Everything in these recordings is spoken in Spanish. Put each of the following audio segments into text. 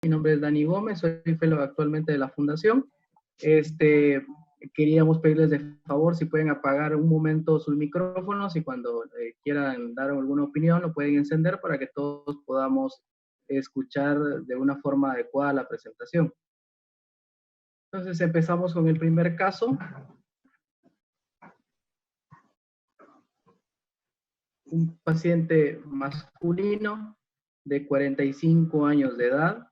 Mi nombre es Dani Gómez, soy fellow actualmente de la Fundación. Queríamos pedirles de favor si pueden apagar un momento sus micrófonos y cuando quieran dar alguna opinión lo pueden encender para que todos podamos escuchar de una forma adecuada la presentación. Entonces empezamos con el primer caso. Un paciente masculino de 45 años de edad,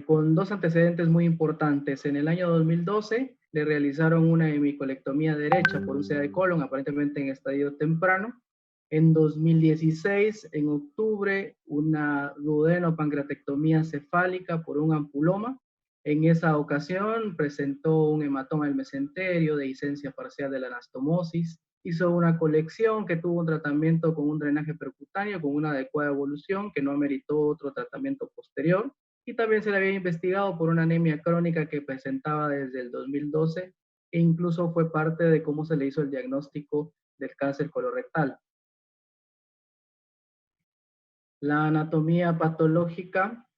con dos antecedentes muy importantes. En el año 2012 le realizaron una hemicolectomía derecha por un SEA de colon, aparentemente en estadio temprano. En 2016, en octubre, una duodenopancreatectomía cefálica por un ampuloma. En esa ocasión presentó un hematoma del mesenterio, dehiscencia parcial de la anastomosis. Hizo una colección que tuvo un tratamiento con un drenaje percutáneo con una adecuada evolución que no ameritó otro tratamiento posterior. Y también se le había investigado por una anemia crónica que presentaba desde el 2012 e incluso fue parte de cómo se le hizo el diagnóstico del cáncer colorectal. La anatomía patológica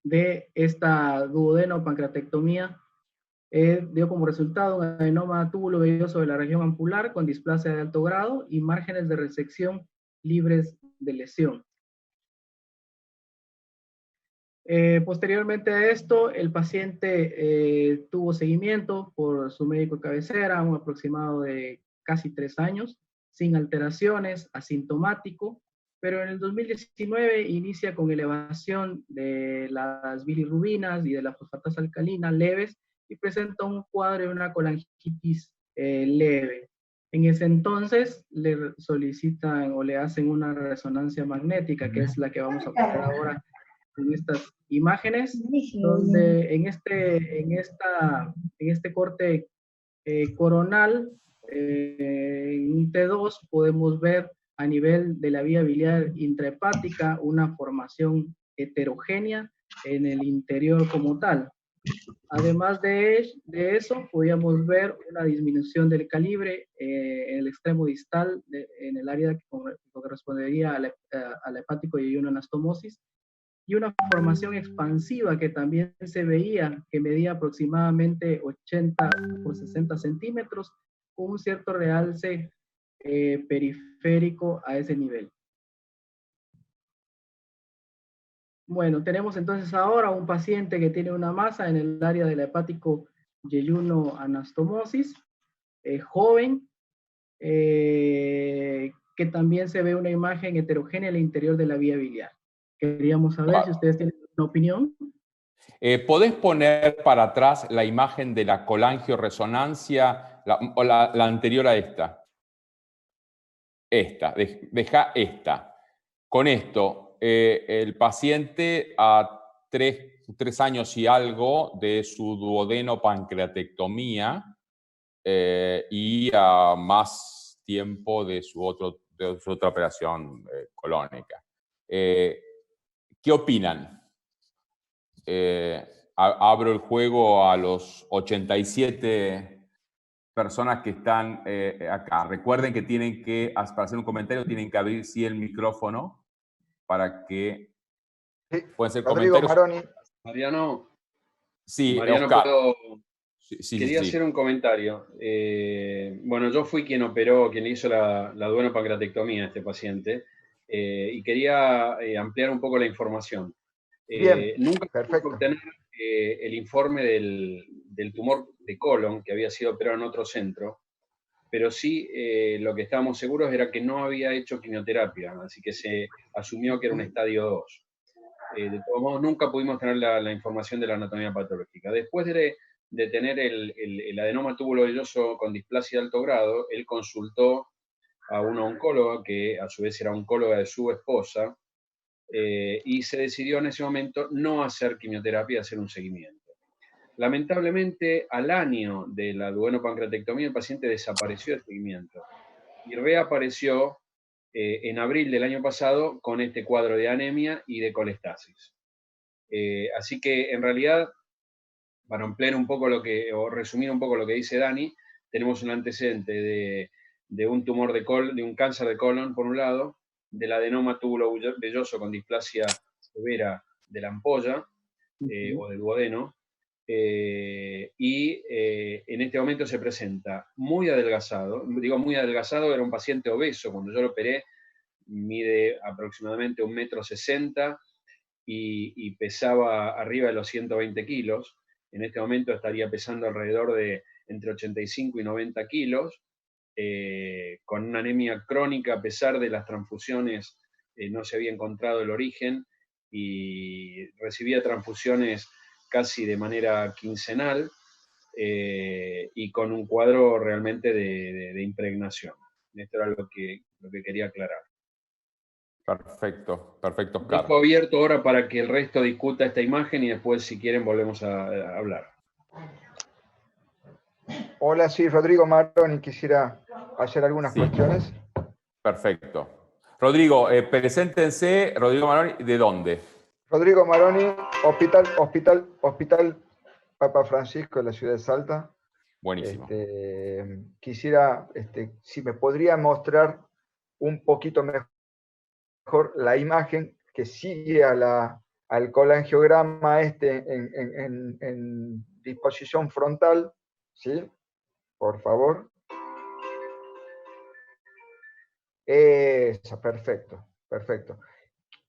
de esta duodenopancreatectomía dio como resultado un adenoma túbulo velloso de la región ampular con displasia de alto grado y márgenes de resección libres de lesión. Posteriormente a esto, el paciente tuvo seguimiento por su médico de cabecera, un aproximado de casi 3 años, sin alteraciones, asintomático, pero en el 2019 inicia con elevación de las bilirrubinas y de la fosfatasa alcalina leves y presenta un cuadro de una colangitis leve. En ese entonces le solicitan o le hacen una resonancia magnética, que es la que vamos a poner ahora en estas imágenes, donde en este corte coronal, en un T2, podemos ver a nivel de la vía biliar intrahepática una formación heterogénea en el interior como tal. Además de eso, podíamos ver una disminución del calibre en el extremo distal, en el área que correspondería al hepático y una anastomosis, y una formación expansiva que también se veía, que medía aproximadamente 80 por 60 centímetros, con un cierto realce periférico a ese nivel. Bueno, tenemos entonces ahora un paciente que tiene una masa en el área del hepático yeyuno anastomosis, joven, que también se ve una imagen heterogénea al interior de la vía biliar. Queríamos saber si ustedes tienen una opinión. ¿Podés poner para atrás la imagen de la colangioresonancia o la anterior a esta? Esta, deja esta. Con esto, el paciente a 3 años y algo de su duodenopancreatectomía y a más tiempo de su otra operación colónica. ¿Qué opinan? Abro el juego a los 87 personas que están acá. Recuerden que tienen que, para hacer un comentario, tienen que abrir sí el micrófono para que pueden ser Rodrigo comentarios. Maroni. Mariano, Sí, Mariano, Oscar. Quería hacer un comentario. Bueno, yo fui quien operó, quien hizo la duodenopancreatectomía a este paciente y quería ampliar un poco la información. Bien, Nunca pude perfecto. obtener el informe del tumor de colon que había sido operado en otro centro, pero sí lo que estábamos seguros era que no había hecho quimioterapia, así que se asumió que era un estadio 2. De todos modos, nunca pudimos tener la información de la anatomía patológica. Después de tener el adenoma túbulo velloso con displasia de alto grado, él consultó a una oncóloga, que a su vez era oncóloga de su esposa, y se decidió en ese momento no hacer quimioterapia, hacer un seguimiento. Lamentablemente, al año de la duodenopancreatectomía, el paciente desapareció del seguimiento y reapareció en abril del año pasado con este cuadro de anemia y de colestasis. Así que, en realidad, para ampliar un poco o resumir un poco lo que dice Dani, tenemos un antecedente de un tumor de un cáncer de colon, por un lado, del adenoma túbulo velloso con displasia severa la ampolla o del duodeno. En este momento se presenta muy adelgazado. Digo muy adelgazado, era un paciente obeso. Cuando yo lo operé, mide aproximadamente 1,60 m y pesaba arriba de los 120 kilos. En este momento estaría pesando alrededor de entre 85 y 90 kilos, con una anemia crónica. A pesar de las transfusiones, no se había encontrado el origen y recibía transfusiones casi de manera quincenal, y con un cuadro realmente de impregnación. Esto era lo que quería aclarar. Perfecto, perfecto, Oscar. Dejo abierto ahora para que el resto discuta esta imagen y después, si quieren, volvemos a hablar. Hola, sí, Rodrigo Maroni, quisiera hacer algunas cuestiones. Perfecto. Rodrigo, preséntense. Rodrigo Maroni, ¿de dónde? Rodrigo Maroni, Hospital Papa Francisco de la ciudad de Salta. Buenísimo. Quisiera, si me podría mostrar un poquito mejor la imagen que sigue al colangiograma en disposición frontal, ¿sí? Por favor. Eso, perfecto, perfecto.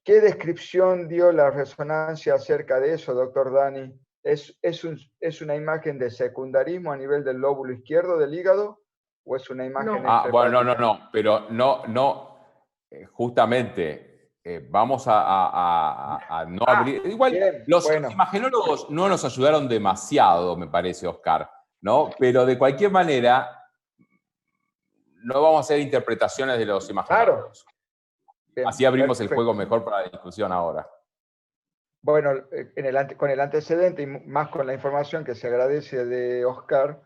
¿Qué descripción dio la resonancia acerca de eso, doctor Dani? ¿Es una imagen de secundarismo a nivel del lóbulo izquierdo del hígado o es una imagen Bueno, no, pero no, justamente vamos a no abrir. Igual, bien, los bueno. imagenólogos no nos ayudaron demasiado, me parece, Oscar, ¿no? Pero de cualquier manera, no vamos a hacer interpretaciones de los imagenólogos. Claro. Bien, así abrimos perfecto. el juego mejor para la discusión ahora. Bueno, con el antecedente y más con la información que se agradece de Oscar,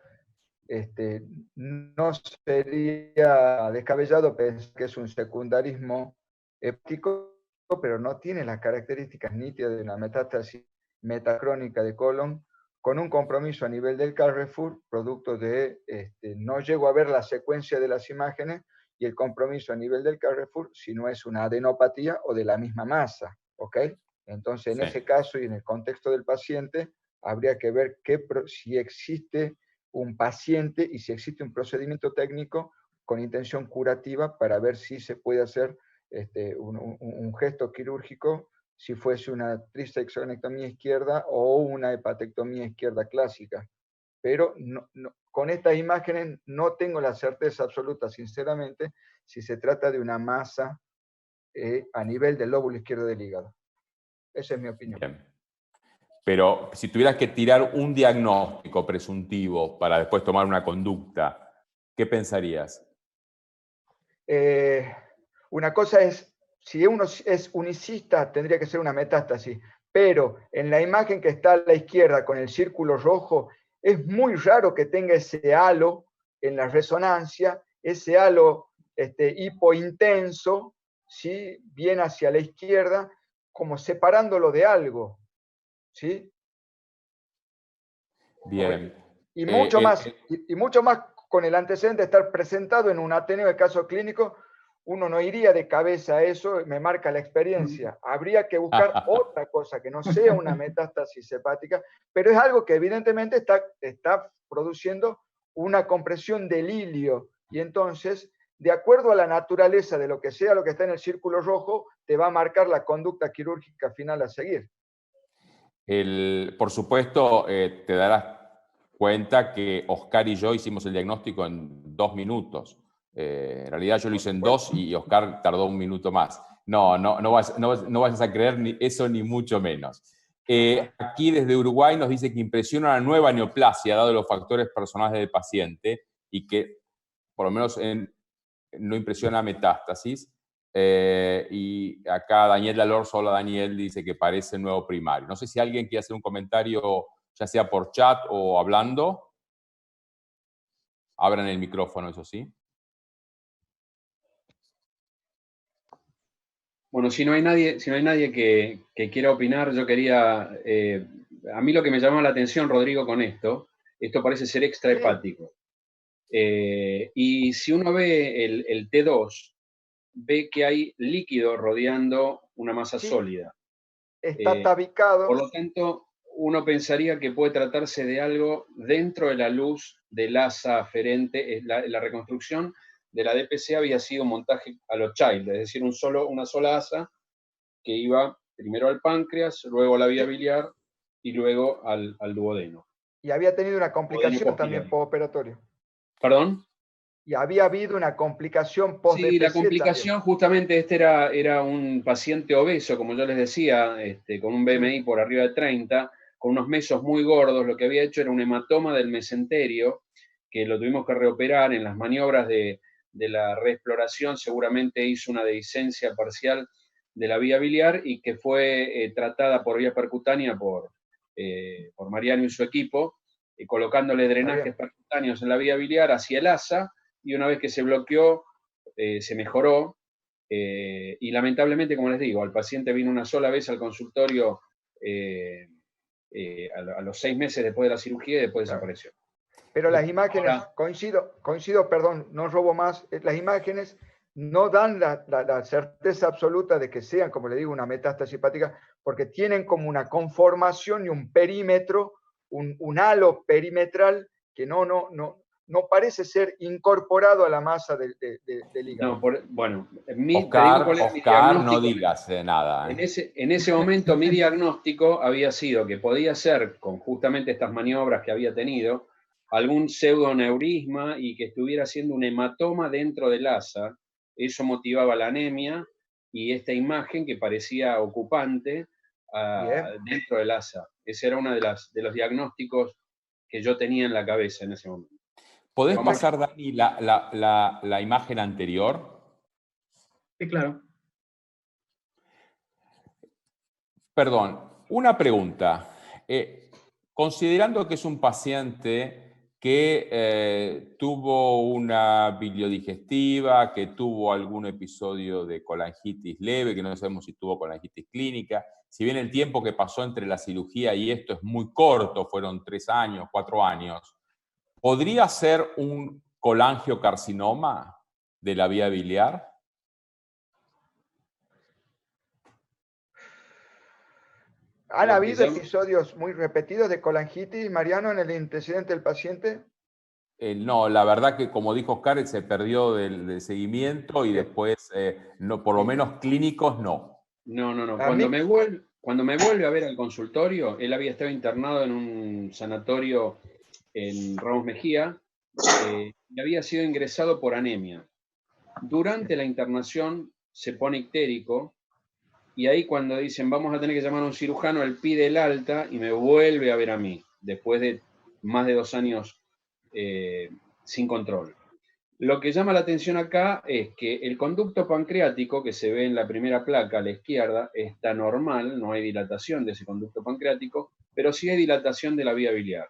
no sería descabellado pensar que es un secundarismo hepático, pero no tiene las características nítidas de una metástasis metacrónica de colon, con un compromiso a nivel del Carrefour, producto de, no llego a ver la secuencia de las imágenes, y el compromiso a nivel del Carrefour, si no es una adenopatía o de la misma masa, ¿ok? Entonces, en ese caso y en el contexto del paciente, habría que ver si existe un paciente y si existe un procedimiento técnico con intención curativa para ver si se puede hacer un gesto quirúrgico, si fuese una tristectomía izquierda o una hepatectomía izquierda clásica. Pero con estas imágenes no tengo la certeza absoluta, sinceramente, si se trata de una masa a nivel del lóbulo izquierdo del hígado. Esa es mi opinión. Bien. Pero si tuvieras que tirar un diagnóstico presuntivo para después tomar una conducta, ¿qué pensarías? Una cosa es, si uno es unicista, tendría que ser una metástasis, pero en la imagen que está a la izquierda con el círculo rojo, es muy raro que tenga ese halo en la resonancia, ese halo hipointenso, ¿sí? Bien hacia la izquierda, como separándolo de algo, ¿sí? Bien. Y mucho más con el antecedente de estar presentado en un Ateneo de caso clínico, uno no iría de cabeza a eso, me marca la experiencia. Habría que buscar otra cosa que no sea una metástasis hepática, pero es algo que evidentemente está produciendo una compresión del hilio. Y entonces, de acuerdo a la naturaleza de lo que sea lo que está en el círculo rojo, te va a marcar la conducta quirúrgica final a seguir. Por supuesto, te darás cuenta que Oscar y yo hicimos el diagnóstico en 2 minutos. En realidad yo lo hice en 2 y Oscar tardó 1 minuto más. No vayas a creer ni eso ni mucho menos. Aquí desde Uruguay nos dice que impresiona una nueva neoplasia dado los factores personales del paciente y que por lo menos no impresiona metástasis. Y acá Daniel Lalorzo, hola Daniel, dice que parece nuevo primario. No sé si alguien quiere hacer un comentario, ya sea por chat o hablando. Abran el micrófono, eso sí. Bueno, si no hay nadie que quiera opinar, yo quería... a mí lo que me llamó la atención, Rodrigo, con esto parece ser extrahepático. Y si uno ve el T2, ve que hay líquido rodeando una masa sólida. está tabicado. Por lo tanto, uno pensaría que puede tratarse de algo dentro de la luz del asa aferente. La reconstrucción de la DPC había sido un montaje a lo Child, es decir, una sola asa que iba primero al páncreas, luego a la vía biliar y luego al duodeno. Y había tenido una complicación también postoperatoria. ¿Perdón? Y había habido una complicación post-DPC. Sí, la complicación también. justamente era un paciente obeso, como yo les decía, con un BMI por arriba de 30, con unos mesos muy gordos. Lo que había hecho era un hematoma del mesenterio, que lo tuvimos que reoperar en las maniobras de la reexploración. Seguramente hizo una dehiscencia parcial de la vía biliar y que fue tratada por vía percutánea por Mariano y su equipo, colocándole drenajes percutáneos en la vía biliar hacia el asa, y una vez que se bloqueó, se mejoró, y lamentablemente, como les digo, al paciente vino una sola vez al consultorio a los 6 meses después de la cirugía y después desapareció. Pero las imágenes, coincido, perdón, no robo más, las imágenes no dan la certeza absoluta de que sean, como le digo, una metástasis hepática, porque tienen como una conformación y un perímetro, un halo perimetral que no parece ser incorporado a la masa del hígado. No, bueno, Oscar, no digas nada. En ese momento mi diagnóstico había sido que podía ser, con justamente estas maniobras que había tenido, algún pseudoneurisma y que estuviera haciendo un hematoma dentro del asa. Eso motivaba la anemia y esta imagen que parecía ocupante dentro del asa. Ese era uno de los diagnósticos que yo tenía en la cabeza en ese momento. ¿Podés pasar, Dani, la imagen anterior? Sí, claro. Perdón, una pregunta. Considerando que es un paciente que tuvo una biliodigestiva, que tuvo algún episodio de colangitis leve, que no sabemos si tuvo colangitis clínica, si bien el tiempo que pasó entre la cirugía y esto es muy corto, fueron 3 años, 4 años, ¿podría ser un colangiocarcinoma de la vía biliar? ¿Han habido episodios muy repetidos de colangitis, Mariano, en el antecedente del paciente? No, la verdad que, como dijo Oscar, se perdió del seguimiento y después, no, por lo menos clínicos, no. No. Cuando me vuelve a ver al consultorio, él había estado internado en un sanatorio en Ramos Mejía y había sido ingresado por anemia. Durante la internación se pone ictérico y ahí cuando dicen vamos a tener que llamar a un cirujano, él pide el alta y me vuelve a ver a mí, después de más de 2 años sin control. Lo que llama la atención acá es que el conducto pancreático que se ve en la primera placa a la izquierda está normal, no hay dilatación de ese conducto pancreático, pero sí hay dilatación de la vía biliar.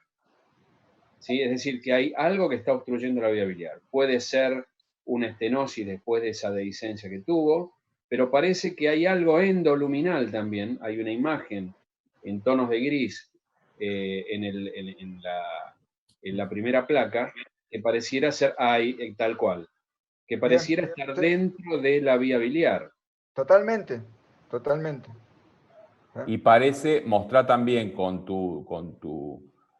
¿Sí? Es decir, que hay algo que está obstruyendo la vía biliar. Puede ser una estenosis después de esa dehiscencia que tuvo, pero parece que hay algo endoluminal también. Hay una imagen en tonos de gris en la primera placa que pareciera ser tal cual, que pareciera estar dentro de la vía biliar. Totalmente. Y parece mostrar también con tu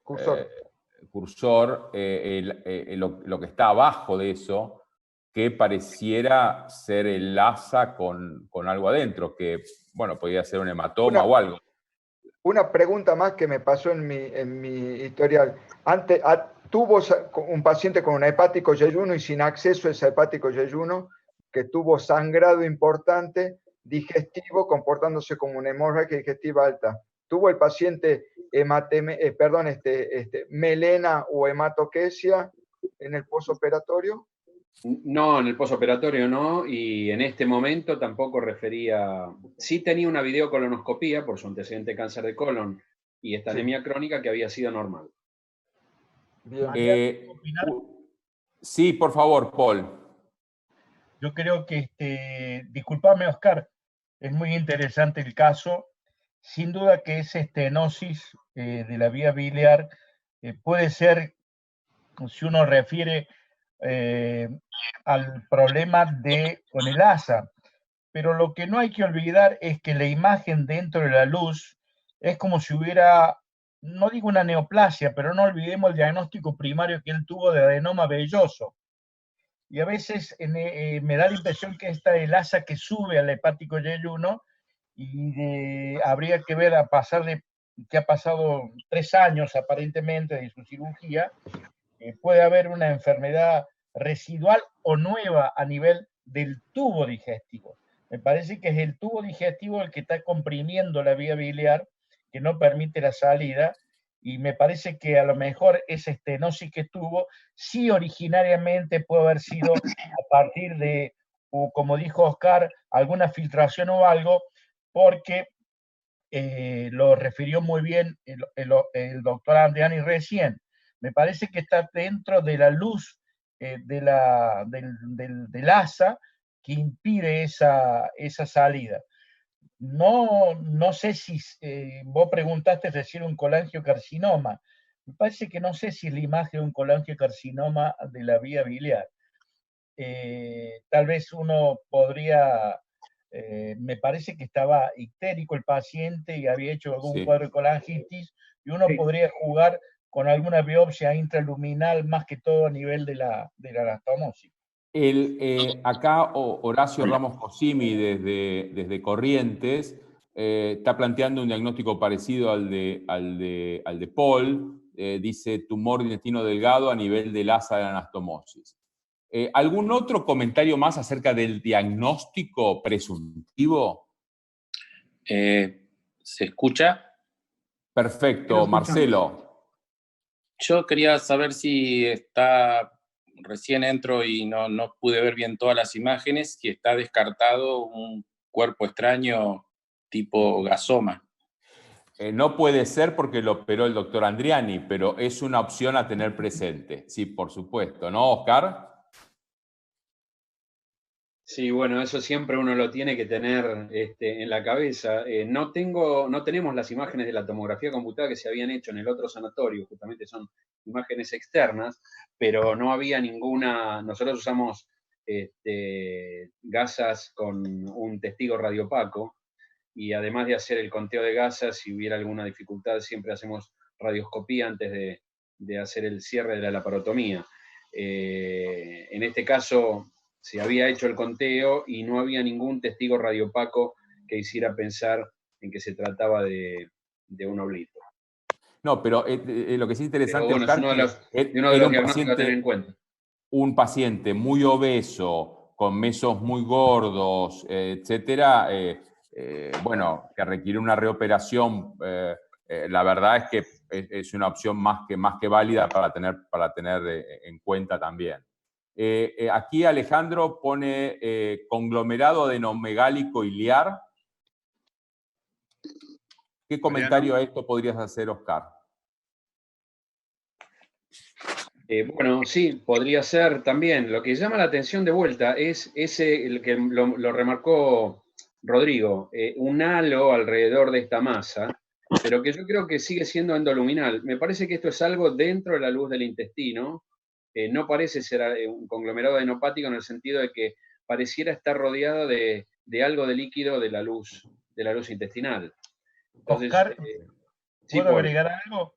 cursor lo que está abajo de eso, que pareciera ser el asa con algo adentro, que, bueno, podría ser un hematoma o algo. Una pregunta más que me pasó en mi historial. Tuvo un paciente con un hepático yeyuno y sin acceso a ese hepático yeyuno, que tuvo sangrado importante, digestivo, comportándose como una hemorragia digestiva alta. ¿Tuvo el paciente melena o hematoquesia en el posoperatorio? No, en el posoperatorio no, y en este momento tampoco refería. Sí tenía una videocolonoscopía por su antecedente de cáncer de colon y esta anemia crónica que había sido normal. Sí, por favor, Paul. Yo creo que, disculpame, Oscar, es muy interesante el caso. Sin duda que esa estenosis de la vía biliar puede ser, si uno refiere al problema con el asa, pero lo que no hay que olvidar es que la imagen dentro de la luz es como si hubiera, no digo una neoplasia, pero no olvidemos el diagnóstico primario que él tuvo de adenoma velloso. Y a veces me da la impresión que esta es el asa que sube al hepático Y1 y habría que ver que ha pasado 3 años aparentemente de su cirugía, puede haber una enfermedad residual o nueva a nivel del tubo digestivo. Me parece que es el tubo digestivo el que está comprimiendo la vía biliar, que no permite la salida, y me parece que a lo mejor esa estenosis que tuvo, sí originariamente puede haber sido a partir de, o como dijo Oscar, alguna filtración o algo, porque lo refirió muy bien el doctor Andriani recién. Me parece que está dentro de la luz del asa que impide esa salida. No sé si vos preguntaste, es decir, un colangiocarcinoma. Me parece que no sé si es la imagen de un colangiocarcinoma de la vía biliar. Tal vez uno podría, me parece que estaba ictérico el paciente y había hecho algún cuadro de colangitis, y uno podría jugar con alguna biopsia intraluminal, más que todo a nivel de la anastomosis. Acá Horacio Ramos Cosimi, desde Corrientes, está planteando un diagnóstico parecido al de Paul. Dice tumor de intestino delgado a nivel del asa de la anastomosis. ¿Algún otro comentario más acerca del diagnóstico presuntivo? ¿Se escucha? Perfecto, Marcelo. Yo quería saber si recién entro y no pude ver bien todas las imágenes, si está descartado un cuerpo extraño tipo gasoma. No puede ser porque lo operó el doctor Andriani, pero es una opción a tener presente. Sí, por supuesto, ¿no, Oscar? Sí, bueno, eso siempre uno lo tiene que tener en la cabeza. No tenemos las imágenes de la tomografía computada que se habían hecho en el otro sanatorio, justamente son imágenes externas, pero no había ninguna. Nosotros usamos gasas con un testigo radiopaco, y además de hacer el conteo de gasas, si hubiera alguna dificultad, siempre hacemos radioscopía antes de hacer el cierre de la laparotomía. En este caso se había hecho el conteo y no había ningún testigo radiopaco que hiciera pensar en que se trataba de un oblito. No, pero lo que sí es interesante, bueno, Oscar, es uno de los diagnósticos a tener en cuenta. Un paciente muy obeso, con mesos muy gordos, etcétera, bueno, que requiere una reoperación, la verdad es que es una opción más que válida para tener en cuenta también. Aquí Alejandro pone conglomerado adenomegálico iliar. ¿Qué comentario a esto podrías hacer, Oscar? Bueno, sí, podría ser también. Lo que llama la atención de vuelta es el que lo remarcó Rodrigo, un halo alrededor de esta masa, pero que yo creo que sigue siendo endoluminal. Me parece que esto es algo dentro de la luz del intestino. No parece ser un conglomerado adenopático en el sentido de que pareciera estar rodeado de algo de líquido de la luz intestinal. Entonces, Oscar, sí, ¿puedo agregar algo?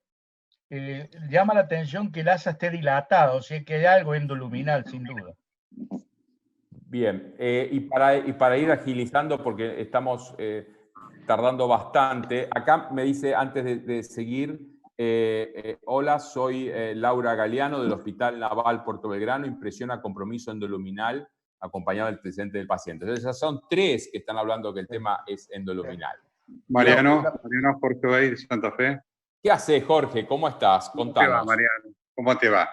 Llama la atención que el asa esté dilatado, o sea que hay algo endoluminal, sin duda. Bien, y para ir agilizando, porque estamos tardando bastante, acá me dice, antes de seguir, hola, soy Laura Galeano del Hospital Naval Puerto Belgrano, impresión a compromiso endoluminal acompañado del presente del paciente. Entonces, ya son 3 que están hablando que el tema es endoluminal. Mariano Puerto Bay, Santa Fe. ¿Qué haces, Jorge? ¿Cómo estás? Contanos. ¿Cómo te va, Mariano? ¿Cómo te va?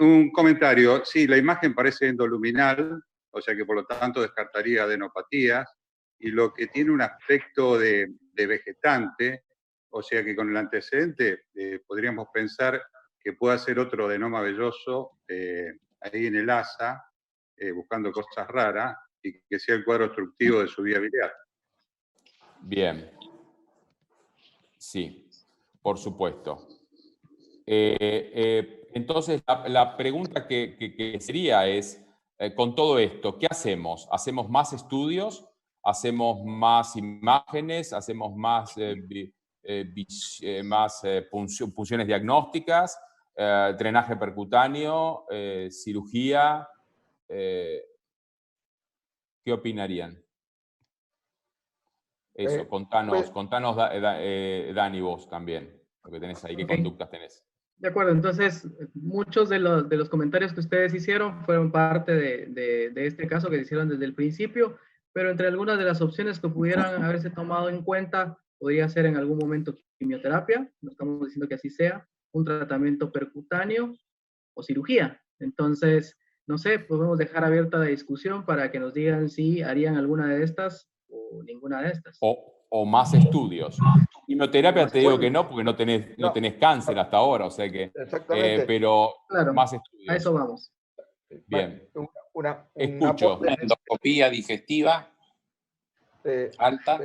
Un comentario. Sí, la imagen parece endoluminal, o sea que por lo tanto descartaría adenopatías, y lo que tiene un aspecto de vegetante, o sea que con el antecedente podríamos pensar que pueda ser otro adenoma velloso ahí en el asa, buscando cosas raras, y que sea el cuadro obstructivo de su vía biliar. Bien. Sí, por supuesto. Entonces, la pregunta que sería es, con todo esto, ¿qué hacemos? ¿Hacemos más estudios? hacemos más imágenes, hacemos más, punciones diagnósticas, drenaje percutáneo, cirugía. ¿Qué opinarían? Eso, contanos, Dani, vos también, lo que tenés ahí, qué conductas tenés. De acuerdo, entonces muchos de los comentarios que ustedes hicieron fueron parte de este caso que hicieron desde el principio, pero entre algunas de las opciones que pudieran haberse tomado en cuenta, podría ser en algún momento quimioterapia, no estamos diciendo que así sea, un tratamiento percutáneo o cirugía. Entonces, no sé, podemos dejar abierta la discusión para que nos digan si harían alguna de estas o ninguna de estas. O más estudios. Quimioterapia te digo que no, porque no tenés cáncer hasta ahora, o sea que... Exactamente. Pero claro, más estudios. A eso vamos. Bien. Escucho. Una endoscopía digestiva alta.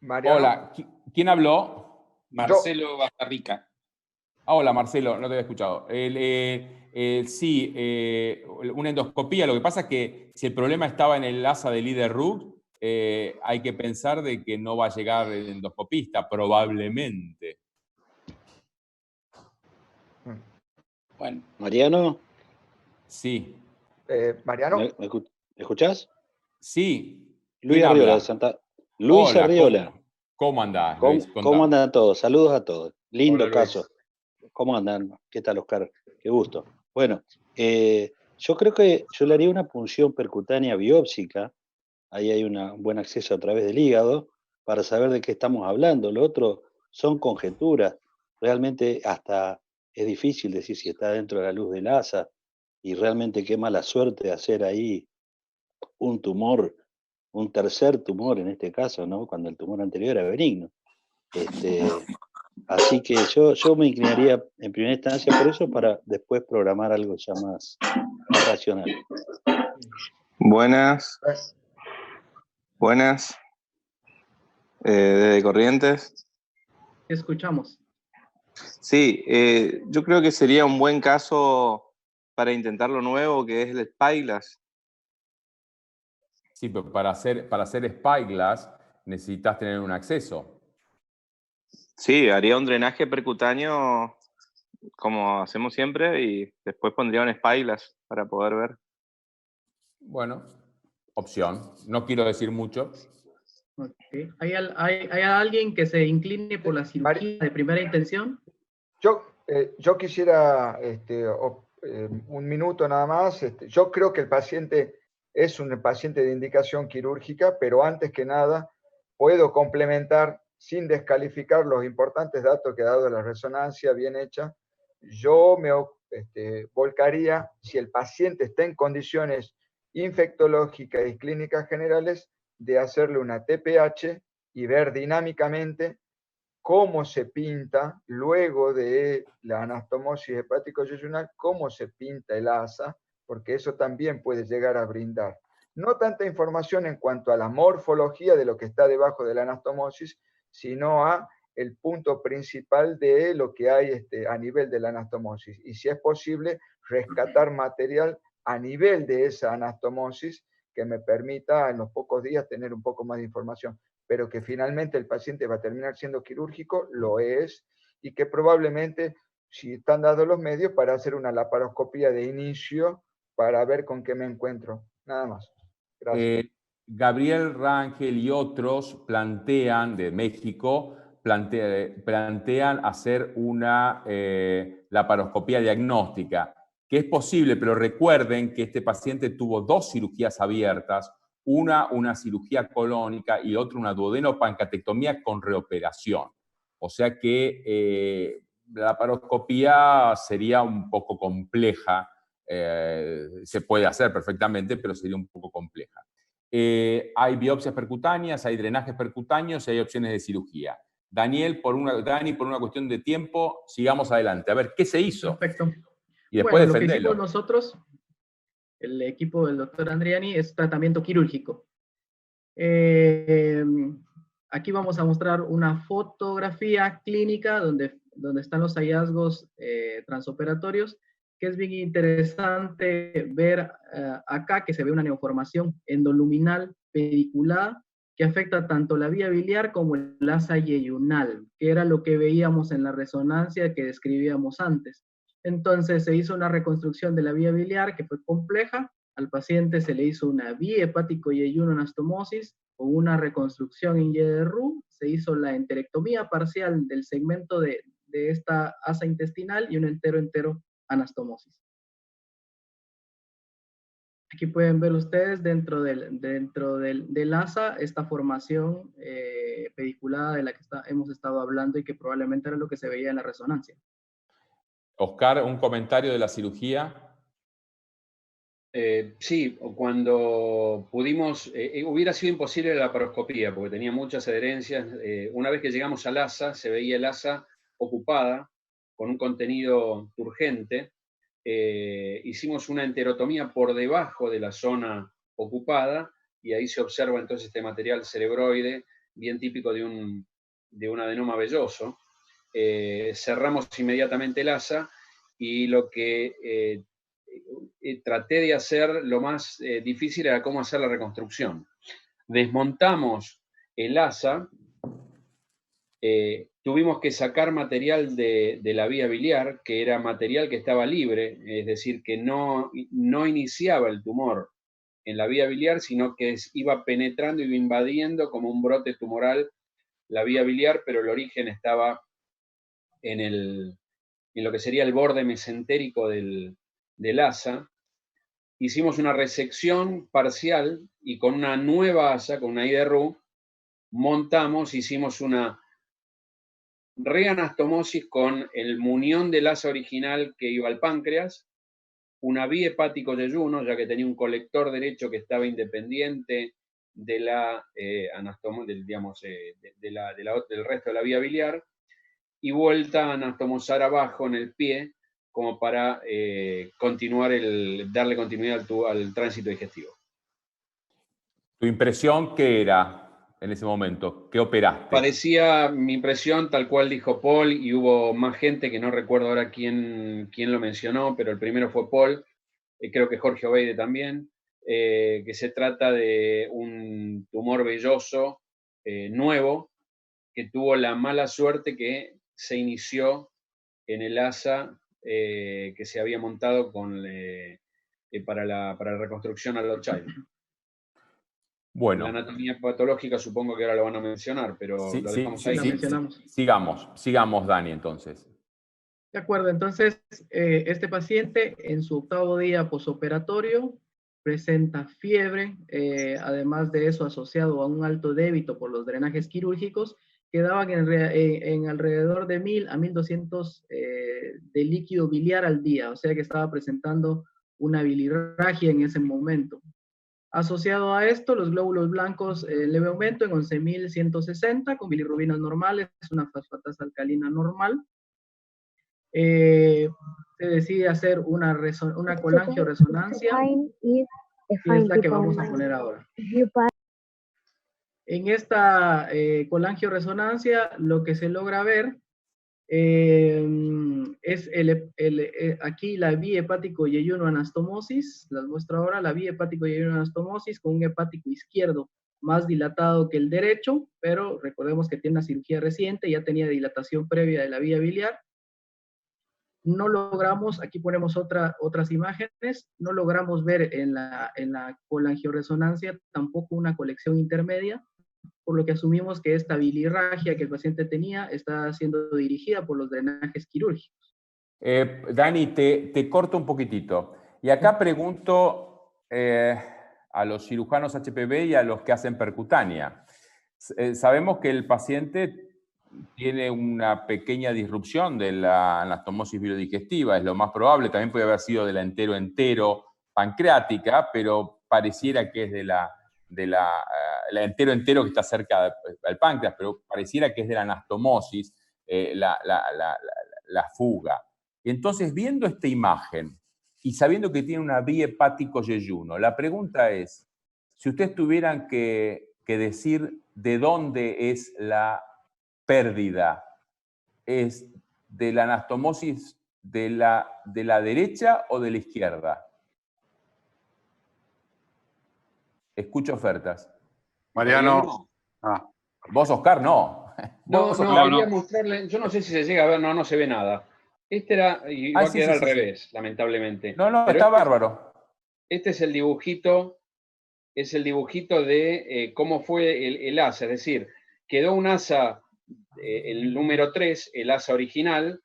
Mariano. Hola, ¿quién habló? Marcelo Bastarrica. Hola, Marcelo, no te había escuchado. Sí, una endoscopía. Lo que pasa es que si el problema estaba en el asa del Lider-Ruck, hay que pensar de que no va a llegar el endoscopista, probablemente. Bueno. Mariano. Sí. Mariano. ¿Me escuchás? Sí. Luis Arriola de Santa. Luis Arriola. ¿Cómo andás, Luis? ¿Cómo andan todos? Saludos a todos. Lindo Hola, caso. ¿Cómo andan? ¿Qué tal, Oscar? Qué gusto. Bueno, yo creo que yo le haría una punción percutánea biópsica. Ahí hay un buen acceso a través del hígado para saber de qué estamos hablando. Lo otro son conjeturas. Realmente hasta es difícil decir si está dentro de la luz del asa y realmente qué mala suerte de hacer ahí un tumor, un tercer tumor en este caso, ¿no? Cuando el tumor anterior era benigno. Así que yo me inclinaría en primera instancia por eso para después programar algo ya más racional. Buenas. Buenas. Desde Corrientes. Escuchamos. Sí, yo creo que sería un buen caso para intentar lo nuevo, que es el Spyglass. Sí, pero para hacer Spyglass necesitas tener un acceso. Sí, haría un drenaje percutáneo como hacemos siempre y después pondría un Spyglass para poder ver. Bueno, opción. No quiero decir mucho. Okay. ¿Hay alguien que se incline por la cirugía de primera intención? Yo quisiera un minuto nada más. Yo creo que el paciente es un paciente de indicación quirúrgica, pero antes que nada puedo complementar sin descalificar los importantes datos que ha dado la resonancia bien hecha. Yo me volcaría, si el paciente está en condiciones infectológicas y clínicas generales, de hacerle una TPH y ver dinámicamente cómo se pinta, luego de la anastomosis hepático-yeyunal, cómo se pinta el asa, porque eso también puede llegar a brindar. No tanta información en cuanto a la morfología de lo que está debajo de la anastomosis, sino a el punto principal de lo que hay a nivel de la anastomosis. Y si es posible, rescatar material a nivel de esa anastomosis que me permita en los pocos días tener un poco más de información. Pero que finalmente el paciente va a terminar siendo quirúrgico, lo es, y que probablemente, si están dados los medios, para hacer una laparoscopía de inicio para ver con qué me encuentro. Nada más. Gracias. Gabriel Rangel y otros plantean, de México, plantean hacer una laparoscopía diagnóstica, que es posible, pero recuerden que este paciente tuvo 2 cirugías abiertas, una cirugía colónica y otra una duodenopancreatectomía con reoperación. O sea que la laparoscopía sería un poco compleja, se puede hacer perfectamente, pero sería un poco compleja. Hay biopsias percutáneas, hay drenajes percutáneos y hay opciones de cirugía. Dani, por una cuestión de tiempo, sigamos adelante. A ver, ¿qué se hizo? Perfecto. Y después bueno, lo que defenderlo. hicimos nosotros, el equipo del doctor Andriani, es tratamiento quirúrgico. Aquí vamos a mostrar una fotografía clínica donde están los hallazgos transoperatorios, que es bien interesante ver acá que se ve una neoformación endoluminal pediculada que afecta tanto la vía biliar como el asa yeyunal, que era lo que veíamos en la resonancia que describíamos antes. Entonces se hizo una reconstrucción de la vía biliar que fue compleja. Al paciente se le hizo una bihepatic-yeyuno-anastomosis con una reconstrucción en YDRU. Se hizo la enterectomía parcial del segmento de esta asa intestinal y un entero anastomosis. Aquí pueden ver ustedes dentro del asa esta formación pediculada de la que hemos estado hablando y que probablemente era lo que se veía en la resonancia. Oscar, un comentario de la cirugía. Sí, cuando pudimos, hubiera sido imposible la laparoscopía porque tenía muchas adherencias. Una vez que llegamos al asa, se veía el asa ocupada con un contenido turgente. Hicimos una enterotomía por debajo de la zona ocupada y ahí se observa entonces este material cerebroide bien típico de un adenoma velloso. Cerramos inmediatamente el asa y lo que traté de hacer lo más difícil era cómo hacer la reconstrucción. Desmontamos el asa, tuvimos que sacar material de la vía biliar, que era material que estaba libre, es decir, que no iniciaba el tumor en la vía biliar, sino que iba penetrando, iba invadiendo como un brote tumoral la vía biliar, pero el origen estaba en lo que sería el borde mesentérico del asa. Hicimos una resección parcial y con una nueva asa, con una IDRU, hicimos una reanastomosis con el munión del asa original que iba al páncreas, una bihepático-yeyuno, ya que tenía un colector derecho que estaba independiente de la del resto de la vía biliar, y vuelta a anastomosar abajo en el pie, como para darle continuidad al tránsito digestivo. ¿Tu impresión qué era en ese momento? ¿Qué operaste? Parecía mi impresión, tal cual dijo Paul, y hubo más gente que no recuerdo ahora quién lo mencionó, pero el primero fue Paul, creo que Jorge Obeide también, que se trata de un tumor velloso nuevo, que tuvo la mala suerte que se inició en el asa que se había montado para la reconstrucción a los Child. Bueno. La anatomía patológica supongo que ahora lo van a mencionar, pero lo dejamos ahí. La mencionamos. Sigamos, Dani, entonces. De acuerdo, entonces este paciente en su 8º día posoperatorio presenta fiebre, además de eso asociado a un alto débito por los drenajes quirúrgicos, que daban en alrededor de 1000 a 1200 de líquido biliar al día, o sea que estaba presentando una bilirragia en ese momento. Asociado a esto, los glóbulos blancos en leve aumento en 11.160 con bilirrubinas normales, una fosfatasa alcalina normal. Se decide hacer una colangioresonancia, y es la que vamos a poner ahora. En esta colangioresonancia lo que se logra ver es aquí la bihepático-yeyuno anastomosis, las muestro ahora, la bihepático-yeyuno anastomosis con un hepático izquierdo más dilatado que el derecho, pero recordemos que tiene una cirugía reciente, ya tenía dilatación previa de la vía biliar. No logramos, aquí ponemos otras imágenes, no logramos ver en la colangioresonancia tampoco una colección intermedia, por lo que asumimos que esta bilirragia que el paciente tenía está siendo dirigida por los drenajes quirúrgicos. Dani, te corto un poquitito. Y acá pregunto a los cirujanos HPV y a los que hacen percutánea. Sabemos que el paciente tiene una pequeña disrupción de la anastomosis biodigestiva, es lo más probable, también puede haber sido de la entero pancreática, pero pareciera que es de la entero que está cerca del páncreas, pero pareciera que es de la anastomosis, la fuga. Entonces, viendo esta imagen y sabiendo que tiene una bihepático-yeyuno, la pregunta es, si ustedes tuvieran que decir de dónde es la pérdida, ¿es de la anastomosis de la derecha o de la izquierda? Escucho ofertas. Mariano, Ah, Vos, Oscar, no. No, Vos, no, Oscar. quería mostrarle, yo no sé si se llega a ver, no, no se ve nada. Este era, y va a Sí, quedar sí, al sí, sí. revés, lamentablemente. No, no, Pero está bárbaro. este es el dibujito de cómo fue el asa, es decir, quedó un asa, el número 3, el asa original,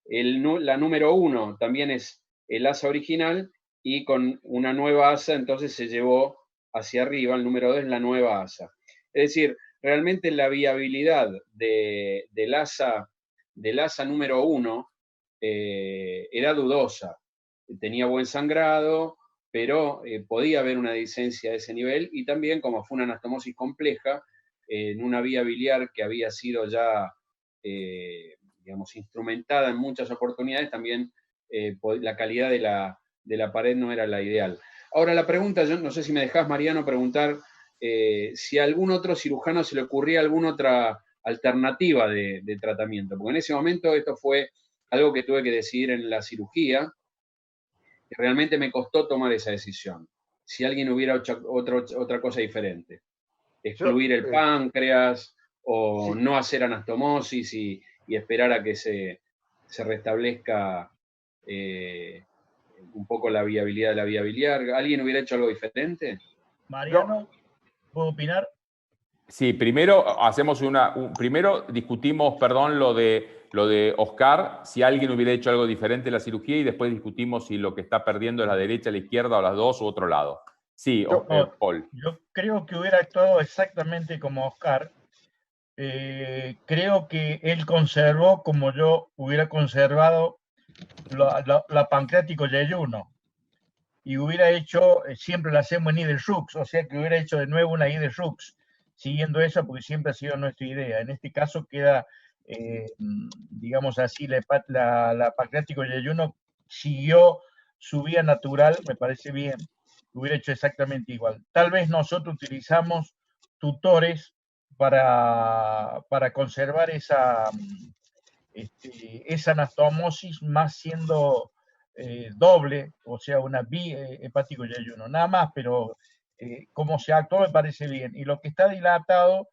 la número 1 también es el asa original, y con una nueva asa entonces se llevó hacia arriba, el número 2 es la nueva asa. Es decir, realmente la viabilidad del asa número 1 era dudosa. Tenía buen sangrado, pero podía haber una dehiscencia de ese nivel, y también, como fue una anastomosis compleja, en una vía biliar que había sido ya, digamos, instrumentada en muchas oportunidades, también la calidad de la pared no era la ideal. Ahora la pregunta, yo no sé si me dejás, Mariano, preguntar si a algún otro cirujano se le ocurría alguna otra alternativa de tratamiento, porque en ese momento esto fue algo que tuve que decidir en la cirugía, y realmente me costó tomar esa decisión. Si alguien hubiera hecho otra cosa diferente, excluir el páncreas o Sí. no hacer anastomosis y esperar a que se restablezca un poco la viabilidad de la vía biliar. ¿Alguien hubiera hecho algo diferente? Mariano, ¿puedo opinar? Sí, primero hacemos primero discutimos, perdón, lo de Oscar, si alguien hubiera hecho algo diferente en la cirugía, y después discutimos si lo que está perdiendo es la derecha, la izquierda, o las dos, u otro lado. Sí, Paul. Yo creo que hubiera actuado exactamente como Oscar. Creo que él conservó, como yo hubiera conservado, la pancreático yeyuno, y hubiera hecho, siempre la hacemos en Ider-Rux, o sea que hubiera hecho de nuevo una Ider-Rux, siguiendo eso, porque siempre ha sido nuestra idea. En este caso queda, digamos así, la pancreático yeyuno siguió su vía natural, me parece bien, hubiera hecho exactamente igual. Tal vez nosotros utilizamos tutores para conservar esa anastomosis, más siendo doble, o sea, una hepático yeyuno, nada más, pero como se actuó me parece bien. Y lo que está dilatado,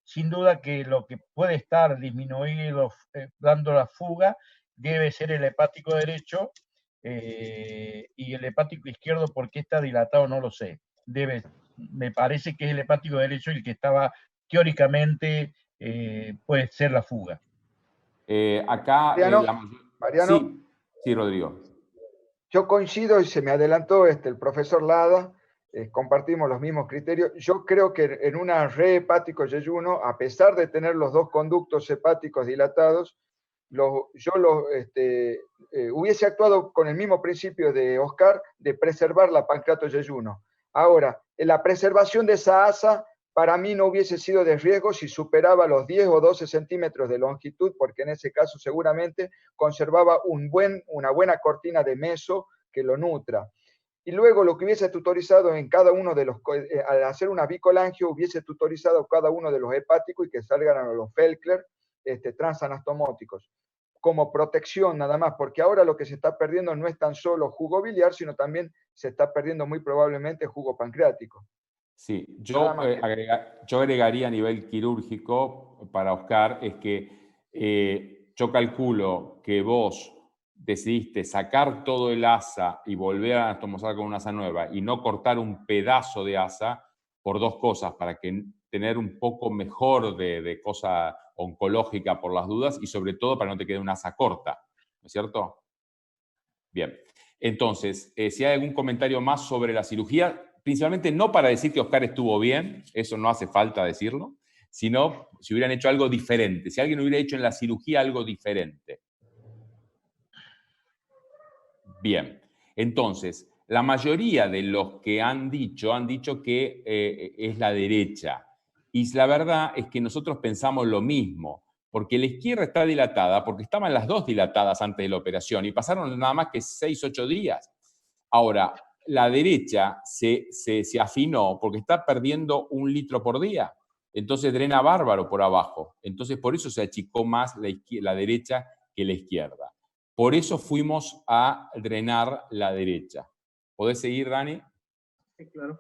sin duda que lo que puede estar disminuido, dando la fuga, debe ser el hepático derecho, y el hepático izquierdo, ¿por qué está dilatado? No lo sé. Me parece que es el hepático derecho el que estaba teóricamente, puede ser la fuga. Acá... Mariano, sí, Rodrigo. yo coincido, y se me adelantó el profesor Lada, compartimos los mismos criterios. Yo creo que en una re-hepático yeyuno, a pesar de tener los dos conductos hepáticos dilatados, hubiese actuado con el mismo principio de Oscar, de preservar la pancreato yeyuno. Ahora, la preservación de esa asa para mí no hubiese sido de riesgo si superaba los 10 o 12 centímetros de longitud, porque en ese caso seguramente conservaba una buena cortina de meso que lo nutra. Y luego lo que hubiese tutorizado en cada uno de los, al hacer una bicolangio, hubiese tutorizado cada uno de los hepáticos y que salgan a los Felkler transanastomóticos, como protección nada más, porque ahora lo que se está perdiendo no es tan solo jugo biliar, sino también se está perdiendo muy probablemente jugo pancreático. Sí, yo agregaría a nivel quirúrgico para Oscar, es que yo calculo que vos decidiste sacar todo el asa y volver a anatomosar con una asa nueva y no cortar un pedazo de asa por dos cosas, para tener un poco mejor de cosa oncológica por las dudas, y sobre todo para que no te quede una asa corta, ¿no es cierto? Bien, entonces, si hay algún comentario más sobre la cirugía, principalmente no para decir que Oscar estuvo bien, eso no hace falta decirlo, sino si hubieran hecho algo diferente, si alguien hubiera hecho en la cirugía algo diferente. Bien, entonces, la mayoría de los que han dicho que es la derecha. Y la verdad es que nosotros pensamos lo mismo, porque la izquierda está dilatada, porque estaban las dos dilatadas antes de la operación y pasaron nada más que 6 o 8 días. Ahora, la derecha se afinó porque está perdiendo 1 litro por día. Entonces drena bárbaro por abajo. Entonces por eso se achicó más la derecha que la izquierda. Por eso fuimos a drenar la derecha. ¿Podés seguir, Dani? Sí, claro.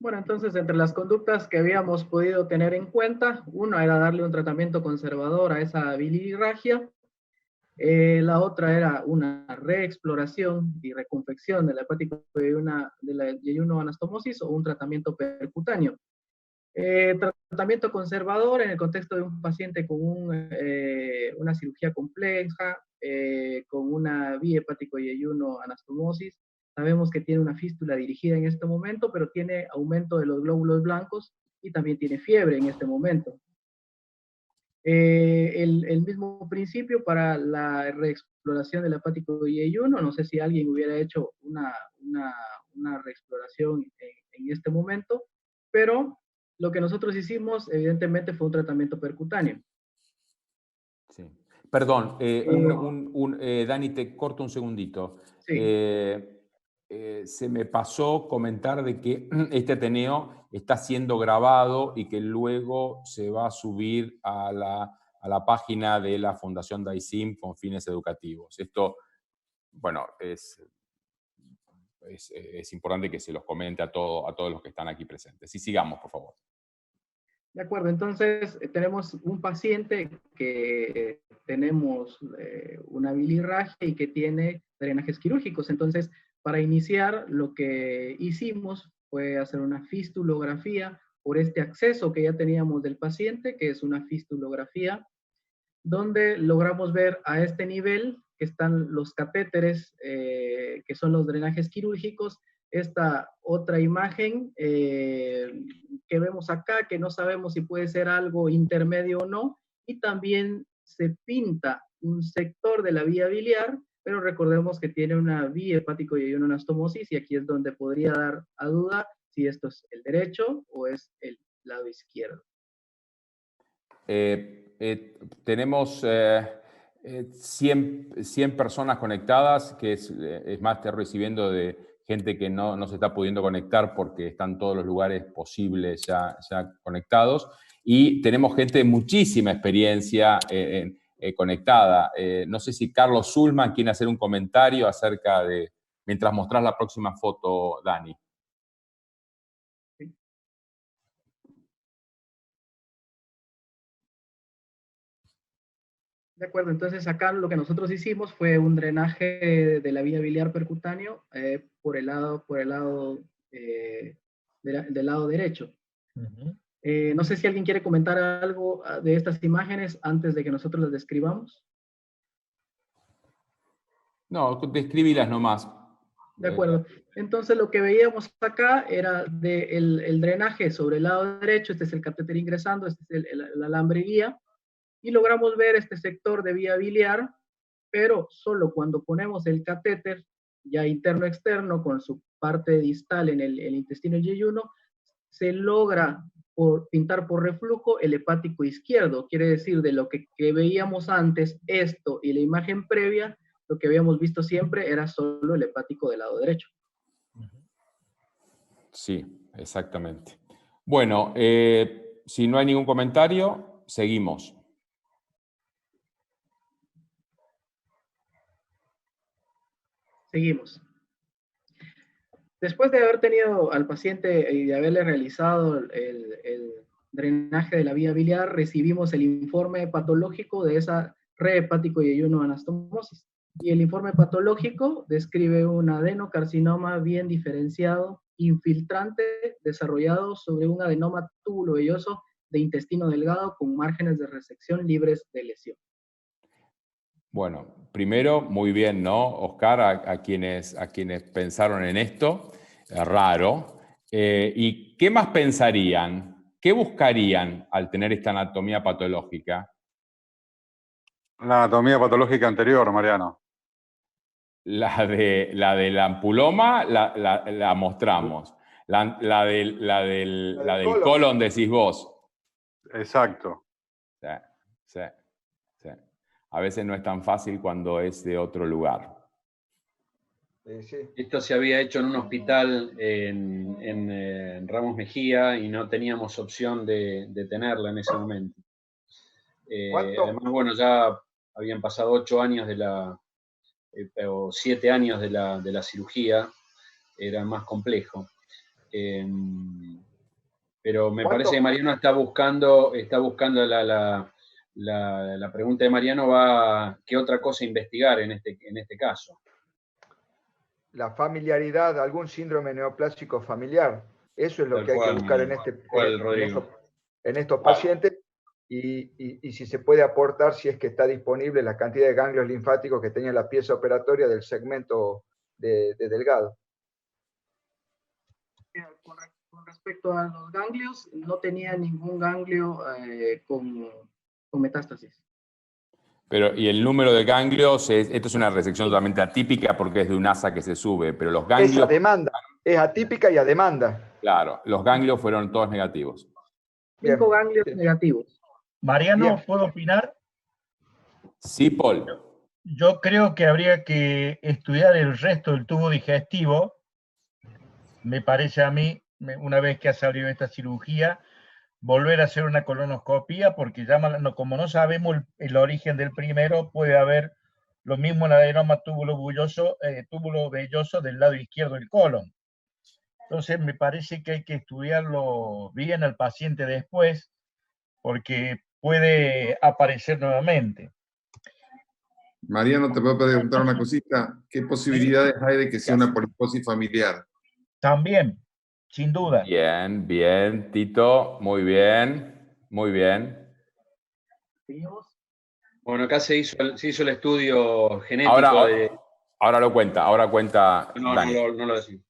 Bueno, entonces entre las conductas que habíamos podido tener en cuenta, una era darle un tratamiento conservador a esa bilirragia, la otra era una reexploración y reconfección de la hepático de la yeyuno anastomosis o un tratamiento percutáneo. Tratamiento conservador en el contexto de un paciente con una cirugía compleja, con una vía hepático yeyuno anastomosis. Sabemos que tiene una fístula dirigida en este momento, pero tiene aumento de los glóbulos blancos y también tiene fiebre en este momento. El mismo principio para la reexploración del hepático yeyuno. No sé si alguien hubiera hecho una reexploración en este momento, pero lo que nosotros hicimos, evidentemente, fue un tratamiento percutáneo. Sí. Perdón, Dani, te corto un segundito. Sí. Se me pasó comentar de que este Ateneo está siendo grabado y que luego se va a subir a la página de la Fundación DAISIM con fines educativos. Esto, bueno, es importante que se los comente a todos los que están aquí presentes. Y sigamos, por favor. De acuerdo, entonces tenemos un paciente que tenemos una bilirragia y que tiene drenajes quirúrgicos. Entonces, para iniciar, lo que hicimos fue hacer una fistulografía por este acceso que ya teníamos del paciente, que es una fistulografía, donde logramos ver a este nivel que están los catéteres, que son los drenajes quirúrgicos. Esta otra imagen que vemos acá, que no sabemos si puede ser algo intermedio o no, y también se pinta un sector de la vía biliar, pero recordemos que tiene una vía hepático yeyuno anastomosis, y aquí es donde podría dar a duda si esto es el derecho o es el lado izquierdo. Tenemos 100 personas conectadas, que es más, estoy recibiendo de gente que no se está pudiendo conectar porque están todos los lugares posibles ya conectados. Y tenemos gente de muchísima experiencia conectada. No sé si Carlos Zulman quiere hacer un comentario acerca de, mientras mostrás la próxima foto, Dani. De acuerdo, entonces acá lo que nosotros hicimos fue un drenaje de la vía biliar percutáneo por el lado del lado derecho. Uh-huh. No sé si alguien quiere comentar algo de estas imágenes antes de que nosotros las describamos. No, describílas nomás. De acuerdo. Entonces lo que veíamos acá era el drenaje sobre el lado derecho. Este es el catéter ingresando, este es el alambre guía. Y logramos ver este sector de vía biliar, pero solo cuando ponemos el catéter ya interno-externo con su parte distal en el intestino yeyuno, se logra pintar por reflujo el hepático izquierdo. Quiere decir, de lo que veíamos antes, esto y la imagen previa, lo que habíamos visto siempre era solo el hepático del lado derecho. Sí, exactamente. Bueno, si no hay ningún comentario, seguimos. Seguimos. Después de haber tenido al paciente y de haberle realizado el drenaje de la vía biliar, recibimos el informe patológico de esa re-hepático yeyuno anastomosis. Y el informe patológico describe un adenocarcinoma bien diferenciado, infiltrante, desarrollado sobre un adenoma túbulo velloso de intestino delgado con márgenes de resección libres de lesión. Bueno, primero, muy bien, ¿no, Oscar? A quienes pensaron en esto, raro. ¿Y qué más pensarían? ¿Qué buscarían al tener esta anatomía patológica? La anatomía patológica anterior, Mariano. La del ampuloma la mostramos. La del colon decís vos. Exacto. Sí. A veces no es tan fácil cuando es de otro lugar. Sí. Esto se había hecho en un hospital en Ramos Mejía y no teníamos opción de tenerla en ese momento. Además, bueno, ya habían pasado 8 años o 7 años de la cirugía, era más complejo. Pero me parece que Mariano está buscando la pregunta de Mariano va qué otra cosa investigar en este caso. La familiaridad, algún síndrome neoplásico familiar. Eso es lo que hay que buscar en estos pacientes y si se puede aportar, si es que está disponible, la cantidad de ganglios linfáticos que tenía la pieza operatoria del segmento de Delgado. Con respecto a los ganglios, no tenía ningún ganglio con metástasis. Pero, y el número de ganglios, esto es una resección totalmente atípica porque es de un asa que se sube, pero los ganglios... Es a demanda, es atípica y a demanda. Claro, los ganglios fueron todos negativos. 5 ganglios negativos. Mariano, Bien. ¿puedo opinar? Sí, Paul. Yo creo que habría que estudiar el resto del tubo digestivo. Me parece a mí, una vez que ha salido esta cirugía, volver a hacer una colonoscopía, porque ya como no sabemos el origen del primero, puede haber lo mismo en adenoma túbulo velloso del lado izquierdo del colon. Entonces me parece que hay que estudiarlo bien al paciente después, porque puede aparecer nuevamente. Mariano, te puedo preguntar una cosita. ¿Qué posibilidades hay de que sea una poliposis familiar? También, sin duda. Bien, bien, Tito, muy bien, muy bien. Bueno, acá se hizo el estudio genético ahora lo cuenta, No lo decimos.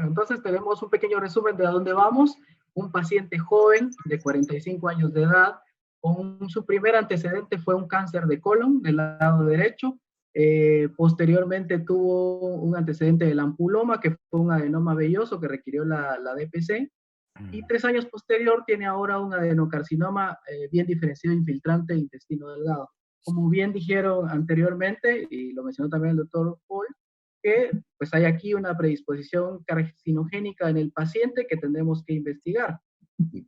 Entonces tenemos un pequeño resumen de a dónde vamos. Un paciente joven de 45 años de edad, su primer antecedente fue un cáncer de colon del lado derecho. Posteriormente tuvo un antecedente del ampuloma, que fue un adenoma velloso que requirió la DPC. Y 3 años posterior tiene ahora un adenocarcinoma bien diferenciado infiltrante de intestino delgado. Como bien dijeron anteriormente, y lo mencionó también el doctor Paul, que pues hay aquí una predisposición carcinogénica en el paciente que tendremos que investigar.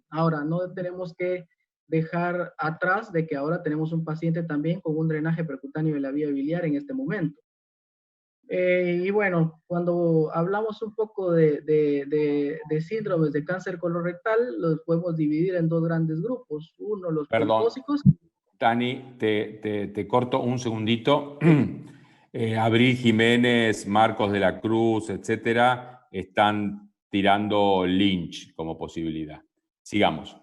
Ahora, no tenemos que dejar atrás de que ahora tenemos un paciente también con un drenaje percutáneo de la vía biliar en este momento. Y bueno, cuando hablamos un poco de síndromes de cáncer colorectal, los podemos dividir en 2 grandes grupos. Uno, los polipósicos. Tani, te corto un segundito. Abril Jiménez, Marcos de la Cruz, etcétera, están tirando Lynch como posibilidad. Sigamos.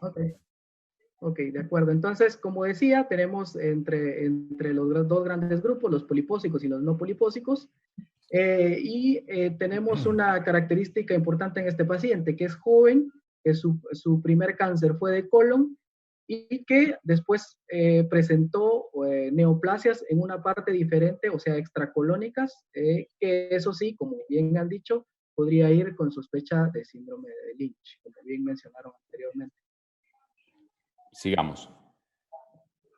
Ok, de acuerdo. Entonces, como decía, tenemos entre los 2 grandes grupos, los polipósicos y los no polipósicos, tenemos una característica importante en este paciente, que es joven, que su primer cáncer fue de colon, y que después presentó neoplasias en una parte diferente, o sea, extracolónicas, que eso sí, como bien han dicho, podría ir con sospecha de síndrome de Lynch, como bien mencionaron anteriormente. Sigamos.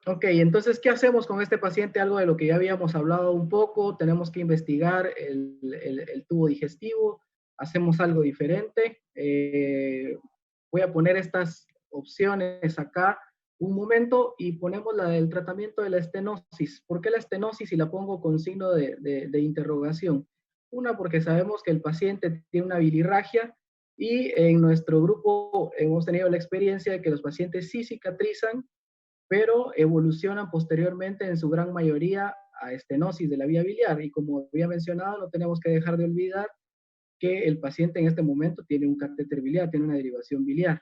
Ok, entonces, ¿qué hacemos con este paciente? Algo de lo que ya habíamos hablado un poco, tenemos que investigar el tubo digestivo, hacemos algo diferente. Voy a poner estas opciones acá un momento y ponemos la del tratamiento de la estenosis. ¿Por qué la estenosis? Y la pongo con signo de interrogación. Una, porque sabemos que el paciente tiene una bilirragia y en nuestro grupo hemos tenido la experiencia de que los pacientes sí cicatrizan, pero evolucionan posteriormente en su gran mayoría a estenosis de la vía biliar. Y como había mencionado, no tenemos que dejar de olvidar que el paciente en este momento tiene un catéter biliar, tiene una derivación biliar.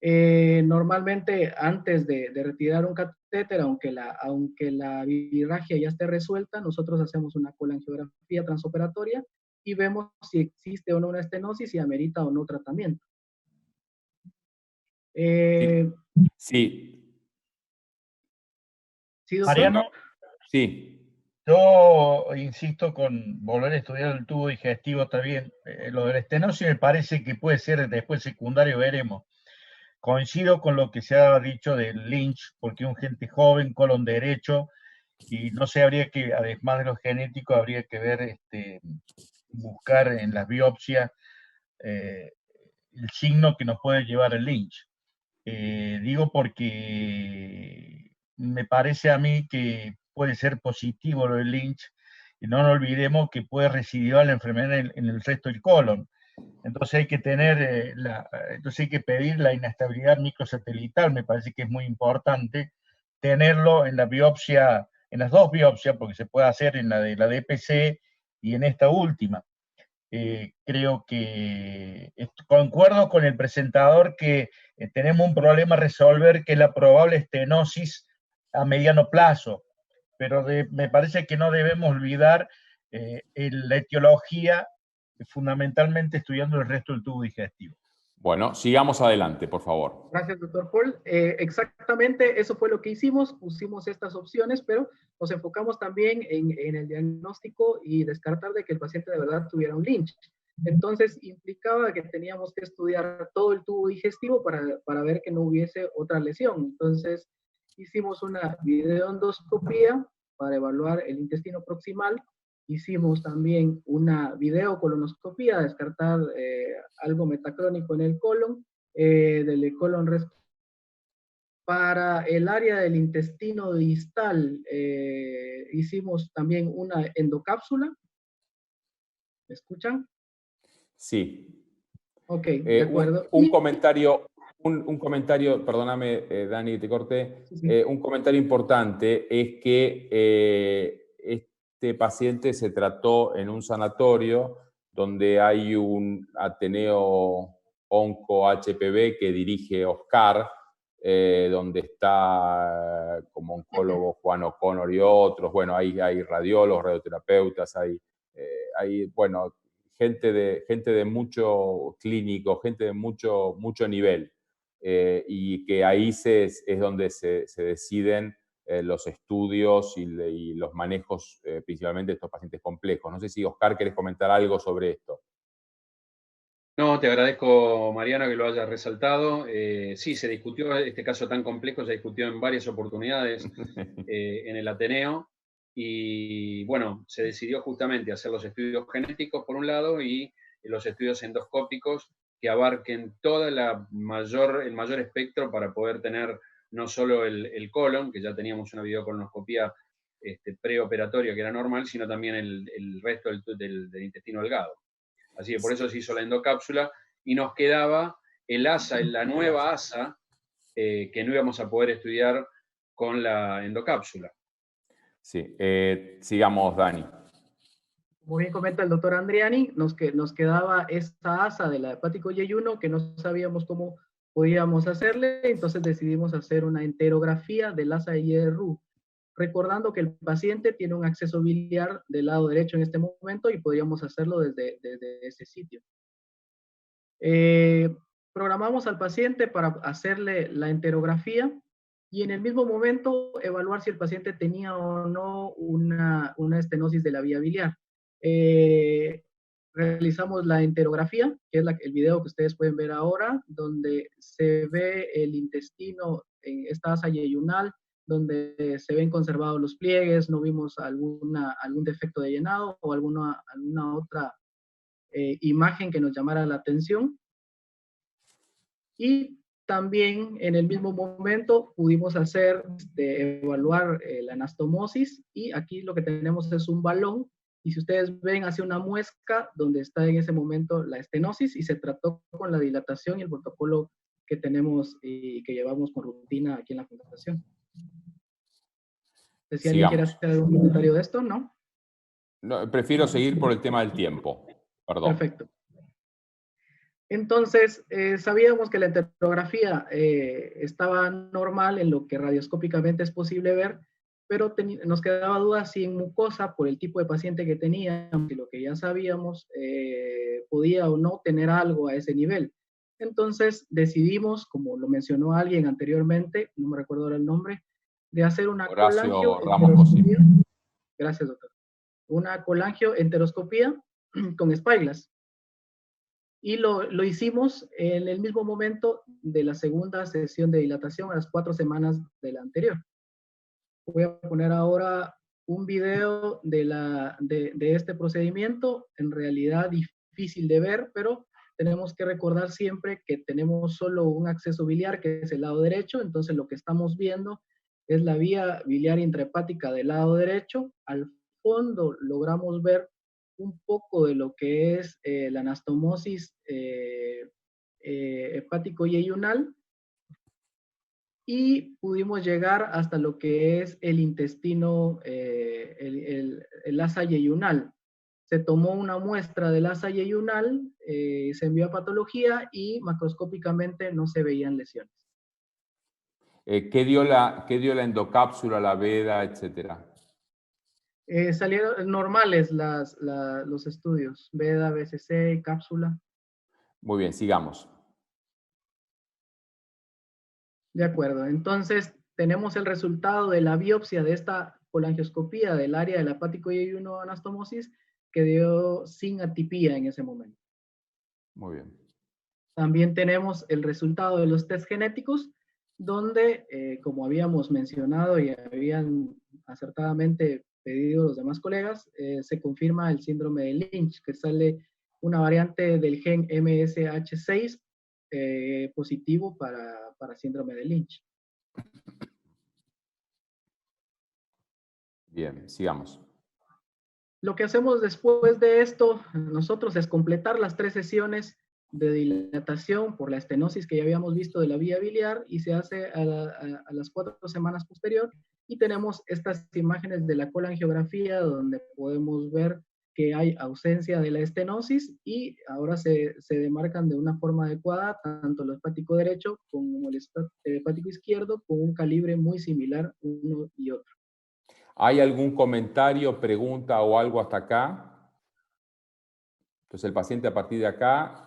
Normalmente antes de retirar un catéter, aunque la bilirragia ya esté resuelta, nosotros hacemos una colangiografía transoperatoria y vemos si existe o no una estenosis y amerita o no tratamiento. Sí. ¿Sí, doctor? Mariano, sí. Yo insisto con volver a estudiar el tubo digestivo también. Lo de la estenosis me parece que puede ser después secundario, veremos. Coincido con lo que se ha dicho del Lynch, porque un gente joven, colon derecho, y no sé, habría que, además de lo genético, habría que ver, buscar en las biopsias el signo que nos puede llevar el Lynch. Digo porque me parece a mí que puede ser positivo lo del Lynch y no nos olvidemos que puede residuar la enfermedad en el resto del colon. Entonces hay que tener, entonces hay que pedir la inestabilidad microsatelital, me parece que es muy importante tenerlo en la biopsia, en las dos biopsias, porque se puede hacer en la de la DPC y en esta última. Creo que concuerdo con el presentador que tenemos un problema a resolver, que es la probable estenosis a mediano plazo, pero me parece que no debemos olvidar la etiología, fundamentalmente estudiando el resto del tubo digestivo. Bueno, sigamos adelante, por favor. Gracias, doctor Paul. Exactamente eso fue lo que hicimos, pusimos estas opciones, pero nos enfocamos también en el diagnóstico y descartar de que el paciente de verdad tuviera un Lynch. Entonces, implicaba que teníamos que estudiar todo el tubo digestivo para ver que no hubiese otra lesión. Entonces, hicimos una videoendoscopía para evaluar el intestino proximal. Hicimos también una videocolonoscopía, descartar algo metacrónico en el colon, del colon. Para el área del intestino distal, hicimos también una endocápsula. ¿Me escuchan? Sí. Ok, de acuerdo. Un comentario, perdóname, Dani, te corté. Sí, sí. Un comentario importante es que este paciente se trató en un sanatorio donde hay un Ateneo Onco HPV que dirige Oscar, donde está como oncólogo Juan O'Connor y otros. Bueno, hay radiólogos, radioterapeutas, hay bueno, gente de mucho clínico, gente de mucho nivel, y que ahí es donde se deciden los estudios y los manejos, principalmente de estos pacientes complejos. No sé si, Oscar, querés comentar algo sobre esto. No, te agradezco, Mariana, que lo hayas resaltado. Sí, se discutió este caso tan complejo, se discutió en varias oportunidades en el Ateneo. Y bueno, se decidió justamente hacer los estudios genéticos por un lado y los estudios endoscópicos que abarquen el mayor espectro para poder tener no solo el colon, que ya teníamos una videocolonoscopía preoperatoria que era normal, sino también el resto del intestino delgado. Así que por eso se hizo la endocápsula y nos quedaba el ASA, la nueva ASA, que no íbamos a poder estudiar con la endocápsula. Sí, sigamos, Dani. Como bien comenta el doctor Andriani, nos quedaba esta asa de la hepático Y1 que no sabíamos cómo podíamos hacerle, entonces decidimos hacer una enterografía del asa de YRU, recordando que el paciente tiene un acceso biliar del lado derecho en este momento y podríamos hacerlo desde ese sitio. Programamos al paciente para hacerle la enterografía y en el mismo momento evaluar si el paciente tenía o no una estenosis de la vía biliar. Realizamos la enterografía, que es el video que ustedes pueden ver ahora, donde se ve el intestino en esta asa yeyunal, donde se ven conservados los pliegues, no vimos algún defecto de llenado o alguna otra imagen que nos llamara la atención. Y también en el mismo momento pudimos evaluar la anastomosis, y aquí lo que tenemos es un balón, y si ustedes ven hace una muesca donde está en ese momento la estenosis y se trató con la dilatación y el protocolo que tenemos y que llevamos con rutina aquí en la fundación. Si alguien quiere hacer algún comentario de esto, ¿no? No, prefiero seguir por el tema del tiempo. Perdón. Perfecto. Entonces, sabíamos que la enterografía estaba normal en lo que radioscópicamente es posible ver, pero nos quedaba duda si en mucosa, por el tipo de paciente que teníamos y lo que ya sabíamos, podía o no tener algo a ese nivel. Entonces decidimos, como lo mencionó alguien anteriormente, no me recuerdo ahora el nombre, de hacer una colangioenteroscopía. Gracias, doctor. Una colangioenteroscopía con Spyglass. Y lo hicimos en el mismo momento de la segunda sesión de dilatación a las 4 semanas de la anterior. Voy a poner ahora un video de este procedimiento, en realidad difícil de ver, pero tenemos que recordar siempre que tenemos solo un acceso biliar, que es el lado derecho, entonces lo que estamos viendo es la vía biliar intrahepática del lado derecho. Al fondo logramos ver un poco de lo que es la anastomosis hepático yeyunal, y pudimos llegar hasta lo que es el intestino, el asa yeyunal. Se tomó una muestra del asa yeyunal, se envió a patología y macroscópicamente no se veían lesiones. ¿Qué dio la endocápsula, la veda, etcétera? Salieron normales los estudios, veda, BCC, cápsula. Muy bien, sigamos. De acuerdo, entonces tenemos el resultado de la biopsia de esta colangioscopía del área del hepático yeyuno anastomosis, que dio sin atipía en ese momento. Muy bien. También tenemos el resultado de los test genéticos, donde, como habíamos mencionado y habían acertadamente pedido los demás colegas, se confirma el síndrome de Lynch, que sale una variante del gen MSH6 positivo para síndrome de Lynch. Bien, sigamos. Lo que hacemos después de esto, nosotros, es completar las 3 sesiones de dilatación por la estenosis que ya habíamos visto de la vía biliar, y se hace a las 4 semanas posterior, y tenemos estas imágenes de la colangiografía donde podemos ver que hay ausencia de la estenosis, y ahora se demarcan de una forma adecuada tanto el hepático derecho como el hepático izquierdo, con un calibre muy similar uno y otro. ¿Hay algún comentario, pregunta o algo hasta acá? Entonces el paciente a partir de acá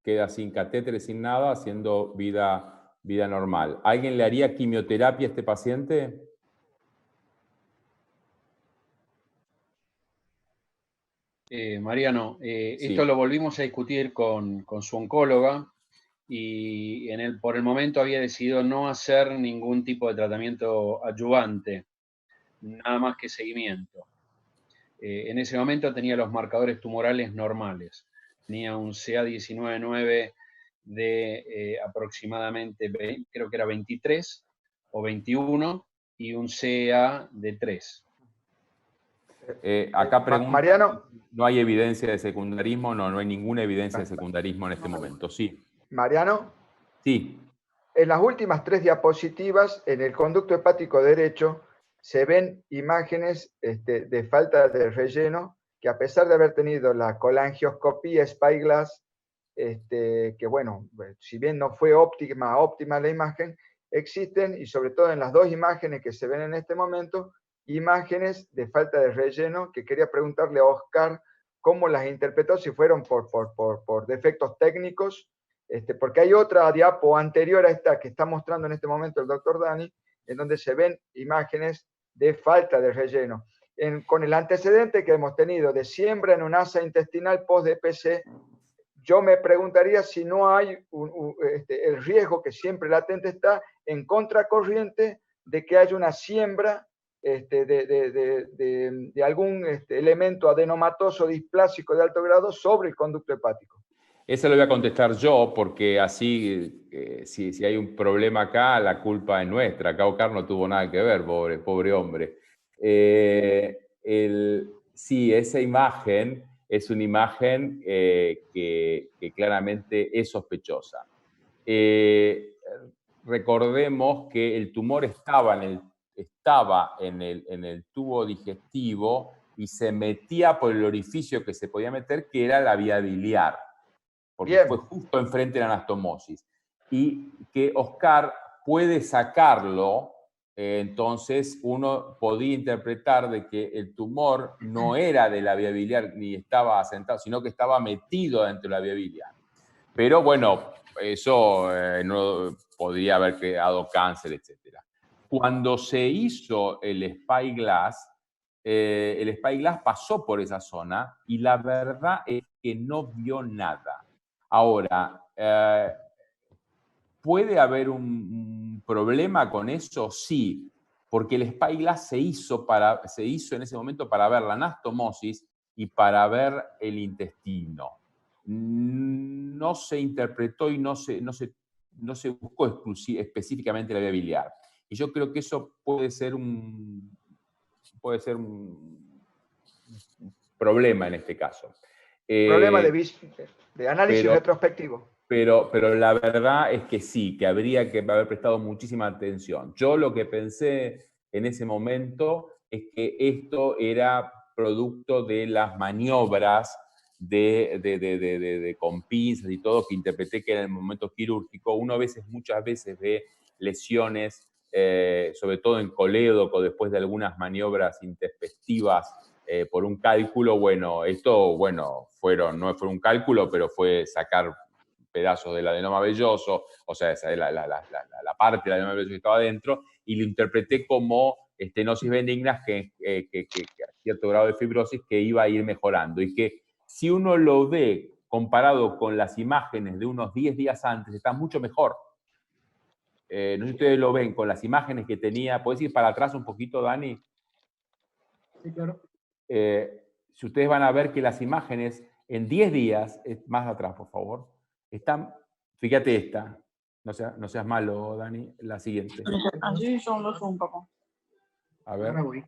queda sin catéteres, sin nada, haciendo vida normal. ¿Alguien le haría quimioterapia a este paciente? Mariano, Sí. esto lo volvimos a discutir con su oncóloga, y por el momento había decidido no hacer ningún tipo de tratamiento adyuvante, nada más que seguimiento. En ese momento tenía los marcadores tumorales normales. Tenía un CA19-9 de aproximadamente, creo que era 23 o 21, y un CA de 3. Acá pregunta, Mariano. ¿no hay evidencia de secundarismo? No, no hay ninguna evidencia de secundarismo en este momento. Sí. Mariano. Sí. En las últimas 3 diapositivas, en el conducto hepático derecho, se ven imágenes de falta de relleno, que a pesar de haber tenido la colangioscopía Spyglass, que bueno, si bien no fue óptima la imagen, existen, y sobre todo en las 2 imágenes que se ven en este momento, imágenes de falta de relleno, que quería preguntarle a Oscar cómo las interpretó, si fueron por defectos técnicos, porque hay otra diapo anterior a esta que está mostrando en este momento el doctor Dani, en donde se ven imágenes de falta de relleno. Con el antecedente que hemos tenido de siembra en un asa intestinal post-DPC, yo me preguntaría si no hay el riesgo que siempre latente está en contracorriente de que haya una siembra de algún elemento adenomatoso displásico de alto grado sobre el conducto hepático. Esa lo voy a contestar yo, porque así, si hay un problema acá, la culpa es nuestra. Acá Oscar no tuvo nada que ver, pobre hombre. Sí, esa imagen es una imagen que claramente es sospechosa. Recordemos que el tumor estaba en el tubo digestivo y se metía por el orificio que se podía meter, que era la vía biliar, porque fue justo enfrente de la anastomosis. Y que Oscar puede sacarlo, entonces uno podía interpretar de que el tumor no era de la vía biliar ni estaba asentado, sino que estaba metido dentro de la vía biliar. Pero bueno, eso no podría haber creado cáncer, etc. Cuando se hizo el Spyglass pasó por esa zona y la verdad es que no vio nada. Ahora, ¿puede haber un problema con eso? Sí, porque el Spyglass se hizo en ese momento para ver la anastomosis y para ver el intestino. No se interpretó y no se buscó específicamente la vía biliar. Y yo creo que eso puede ser problema en este caso. Problema de análisis retrospectivo. Pero la verdad es que sí, que habría que haber prestado muchísima atención. Yo lo que pensé en ese momento es que esto era producto de las maniobras con pinzas y todo, que interpreté que era el momento quirúrgico. Uno muchas veces ve lesiones, sobre todo en colédoco, después de algunas maniobras intempestivas por un cálculo. Bueno, esto no fue un cálculo, pero fue sacar pedazos del adenoma velloso, o sea, la parte del adenoma velloso que estaba adentro, y lo interpreté como estenosis benignas que a cierto grado de fibrosis que iba a ir mejorando, y que si uno lo ve comparado con las imágenes de unos 10 días antes, está mucho mejor. No sé si ustedes lo ven con las imágenes que tenía. ¿Puedes ir para atrás un poquito, Dani? Sí, claro. Si ustedes van a ver que las imágenes en 10 días, más atrás, por favor, están, fíjate esta, no seas malo, Dani, la siguiente. Así son los un poco. A ver. Ahora voy.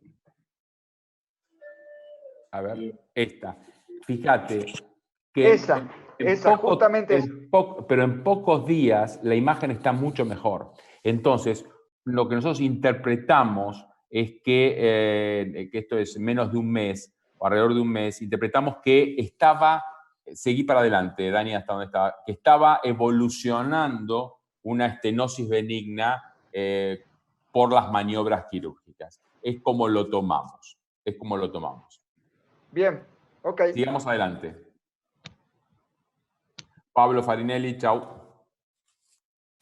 A ver, esta. Fíjate que justamente pero en pocos días la imagen está mucho mejor. Entonces, lo que nosotros interpretamos es que esto es menos de un mes, o alrededor de un mes, interpretamos que seguí para adelante, Dani, hasta donde estaba, que estaba evolucionando una estenosis benigna por las maniobras quirúrgicas. Es como lo tomamos. Bien, ok. Sigamos adelante. Pablo Farinelli, chau.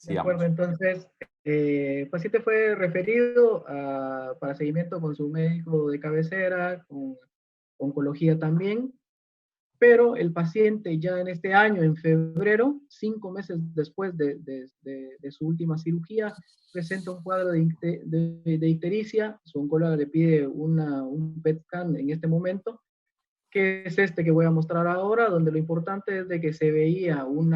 De acuerdo, entonces, el paciente fue referido para seguimiento con su médico de cabecera, con oncología también, pero el paciente ya en este año, en febrero, 5 meses después de su última cirugía, presenta un cuadro de ictericia. Su oncóloga le pide un PET scan en este momento, que es este que voy a mostrar ahora, donde lo importante es de que se veía un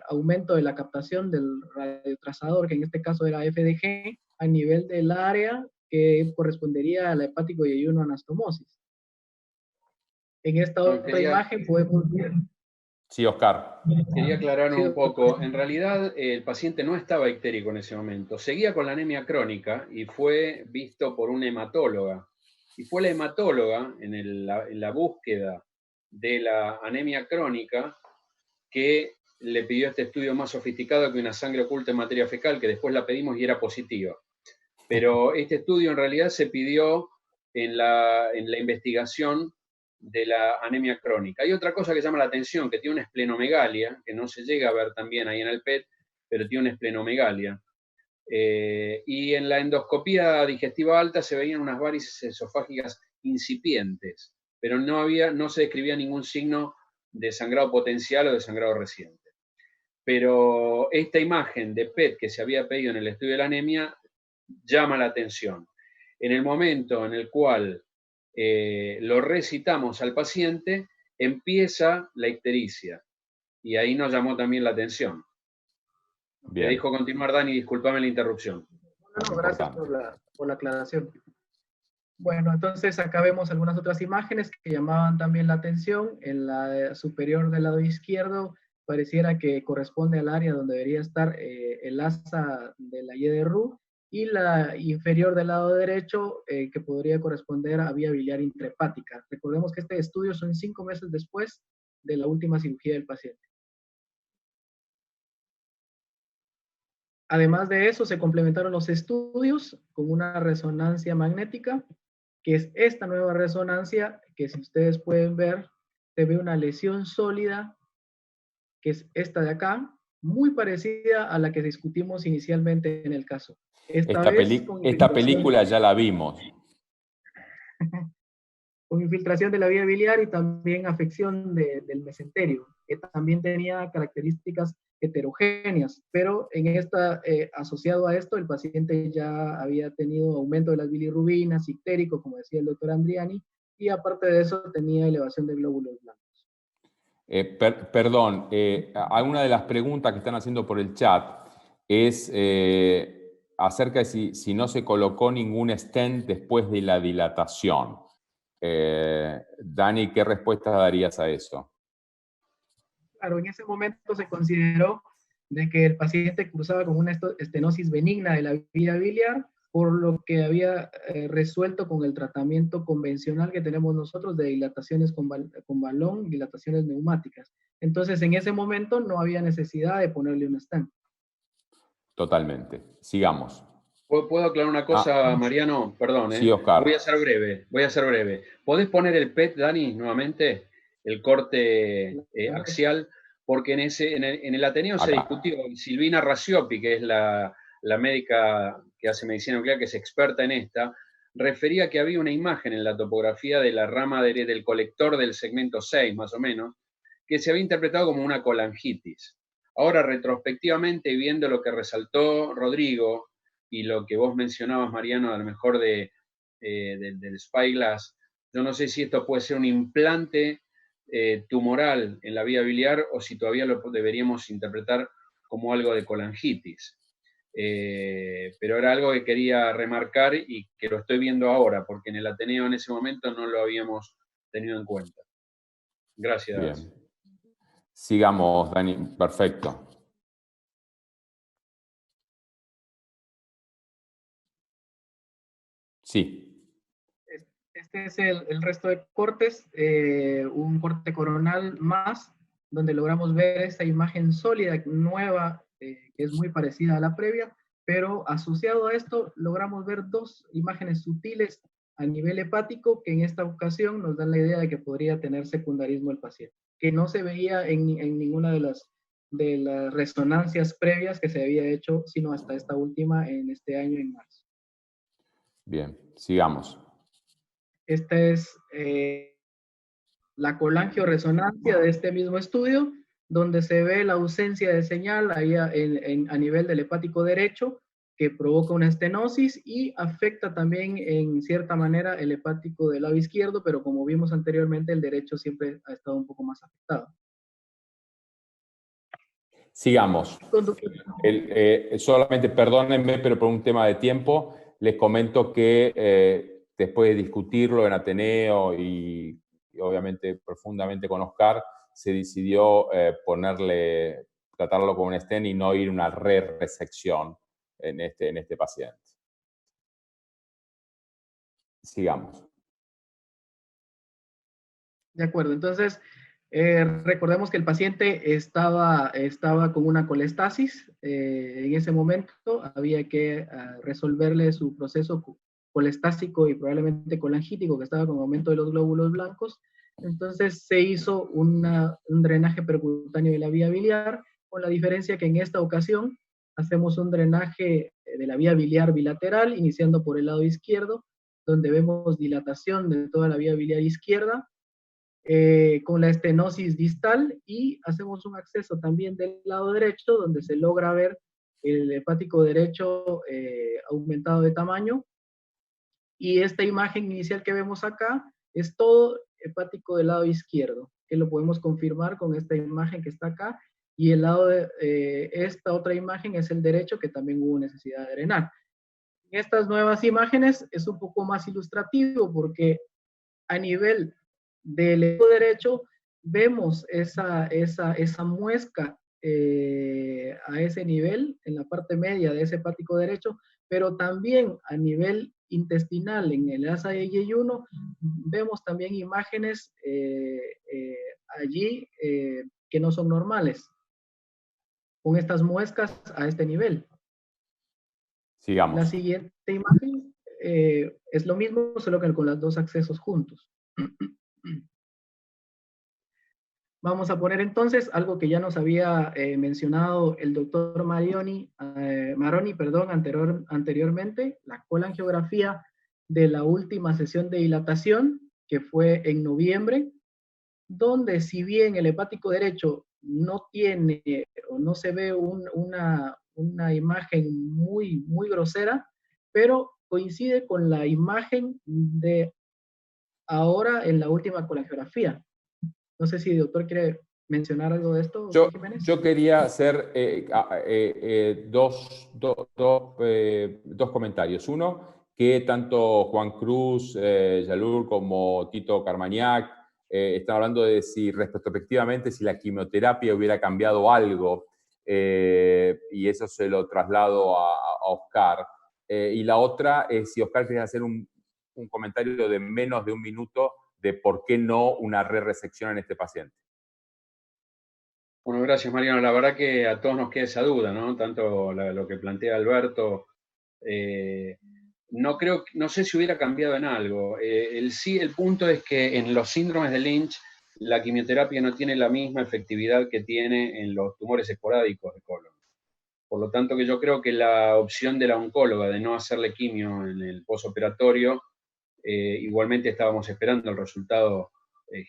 aumento de la captación del radiotrazador, que en este caso era FDG, a nivel del área que correspondería a la hepático yeyuno anastomosis. En esta otra imagen podemos ver... Sí, Oscar. Quería aclarar un poco. En realidad, el paciente no estaba ictérico en ese momento. Seguía con la anemia crónica y fue visto por una hematóloga. Y fue la hematóloga, en la búsqueda de la anemia crónica, que le pidió este estudio más sofisticado que una sangre oculta en materia fecal, que después la pedimos y era positiva. Pero este estudio en realidad se pidió en la investigación de la anemia crónica. Hay otra cosa que llama la atención, que tiene una esplenomegalia, que no se llega a ver también ahí en el PET, pero tiene una esplenomegalia. Y en la endoscopía digestiva alta se veían unas varices esofágicas incipientes, pero no se describía ningún signo de sangrado potencial o de sangrado reciente. Pero esta imagen de PET que se había pedido en el estudio de la anemia llama la atención. En el momento en el cual lo recitamos al paciente, empieza la ictericia. Y ahí nos llamó también la atención. Bien. Me dijo continuar, Dani, discúlpame la interrupción. No, gracias por la aclaración. Bueno, entonces acá vemos algunas otras imágenes que llamaban también la atención. En la superior del lado izquierdo pareciera que corresponde al área donde debería estar el asa de la Y de Roux, y la inferior del lado derecho que podría corresponder a vía biliar intrahepática. Recordemos que este estudio son 5 meses después de la última cirugía del paciente. Además de eso, se complementaron los estudios con una resonancia magnética, que es esta nueva resonancia, que si ustedes pueden ver, se ve una lesión sólida, que es esta de acá, muy parecida a la que discutimos inicialmente en el caso. Esta película ya la vimos. Con infiltración de la vía biliar y también afección del mesenterio, que también tenía características heterogéneas, pero asociado a esto, el paciente ya había tenido aumento de las bilirrubinas, ictérico, como decía el doctor Andriani, y aparte de eso tenía elevación de glóbulos blancos. Perdón, alguna de las preguntas que están haciendo por el chat es acerca de si no se colocó ningún stent después de la dilatación. Dani, ¿qué respuesta darías a eso? Claro, en ese momento se consideró de que el paciente cursaba con una estenosis benigna de la vía biliar, por lo que había resuelto con el tratamiento convencional que tenemos nosotros de dilataciones con balón, dilataciones neumáticas. Entonces, en ese momento no había necesidad de ponerle un stent. Totalmente. Sigamos. ¿Puedo aclarar una cosa, Mariano? Perdón, Sí, Oscar. Voy a ser breve. ¿Podés poner el PET, Dani, nuevamente? El corte axial, porque en el Ateneo se discutió, Silvina Raciopi, que es la médica que hace medicina nuclear, que es experta en esta, refería que había una imagen en la topografía de la rama del colector del segmento 6, más o menos, que se había interpretado como una colangitis. Ahora, retrospectivamente, viendo lo que resaltó Rodrigo y lo que vos mencionabas, Mariano, a lo mejor del Spyglass, yo no sé si esto puede ser un implante tumoral en la vía biliar o si todavía lo deberíamos interpretar como algo de colangitis. Pero era algo que quería remarcar y que lo estoy viendo ahora, porque en el Ateneo en ese momento no lo habíamos tenido en cuenta. Gracias. Bien. Sigamos, Dani. Perfecto. Sí. Este es el resto de cortes, un corte coronal más, donde logramos ver esta imagen sólida, nueva, que es muy parecida a la previa, pero asociado a esto logramos ver dos imágenes sutiles a nivel hepático que en esta ocasión nos dan la idea de que podría tener secundarismo el paciente, que no se veía en ninguna de las resonancias previas que se había hecho, sino hasta esta última en este año en marzo. Bien, sigamos. Esta es la colangioresonancia de este mismo estudio, donde se ve la ausencia de señal ahí a nivel del hepático derecho, que provoca una estenosis y afecta también en cierta manera el hepático del lado izquierdo, pero como vimos anteriormente, el derecho siempre ha estado un poco más afectado. Sigamos. Solamente perdónenme, pero por un tema de tiempo, les comento que después de discutirlo en Ateneo y obviamente profundamente con Oscar, se decidió tratarlo con un stent y no ir a una resección en este paciente. Sigamos. De acuerdo, entonces recordemos que el paciente estaba con una colestasis. En ese momento había que resolverle su proceso colestásico y probablemente colangítico, que estaba con aumento de los glóbulos blancos. Entonces se hizo un drenaje percutáneo de la vía biliar, con la diferencia que en esta ocasión hacemos un drenaje de la vía biliar bilateral, iniciando por el lado izquierdo, donde vemos dilatación de toda la vía biliar izquierda, con la estenosis distal, y hacemos un acceso también del lado derecho, donde se logra ver el hepático derecho aumentado de tamaño. Y esta imagen inicial que vemos acá es todo hepático del lado izquierdo, que lo podemos confirmar con esta imagen que está acá, y el lado de esta otra imagen es el derecho, que también hubo necesidad de drenar. En estas nuevas imágenes es un poco más ilustrativo, porque a nivel del lado derecho vemos esa muesca a ese nivel, en la parte media de ese hepático derecho, pero también a nivel intestinal, en el asa de yeyuno, vemos también imágenes allí que no son normales, con estas muescas a este nivel. Sigamos. La siguiente imagen es lo mismo, solo que con los dos accesos juntos. Vamos a poner entonces algo que ya nos había mencionado el doctor Maroni, anteriormente, la colangiografía de la última sesión de dilatación, que fue en noviembre, donde si bien el hepático derecho no tiene o no se ve una imagen muy grosera, pero coincide con la imagen de ahora en la última colangiografía. No sé si el doctor quiere mencionar algo de esto. Yo quería hacer dos comentarios. Uno, que tanto Juan Cruz, Yalur, como Tito Carmañac están hablando de si retrospectivamente si la quimioterapia hubiera cambiado algo, y eso se lo traslado a Oscar. Y la otra es si Oscar quiere hacer un comentario de menos de un minuto de por qué no una resección en este paciente. Bueno, gracias, Mariano. La verdad que a todos nos queda esa duda, ¿no? Tanto lo que plantea Alberto. No sé si hubiera cambiado en algo. El punto es que en los síndromes de Lynch la quimioterapia no tiene la misma efectividad que tiene en los tumores esporádicos de colon. Por lo tanto, que yo creo que la opción de la oncóloga de no hacerle quimio en el posoperatorio, igualmente estábamos esperando el resultado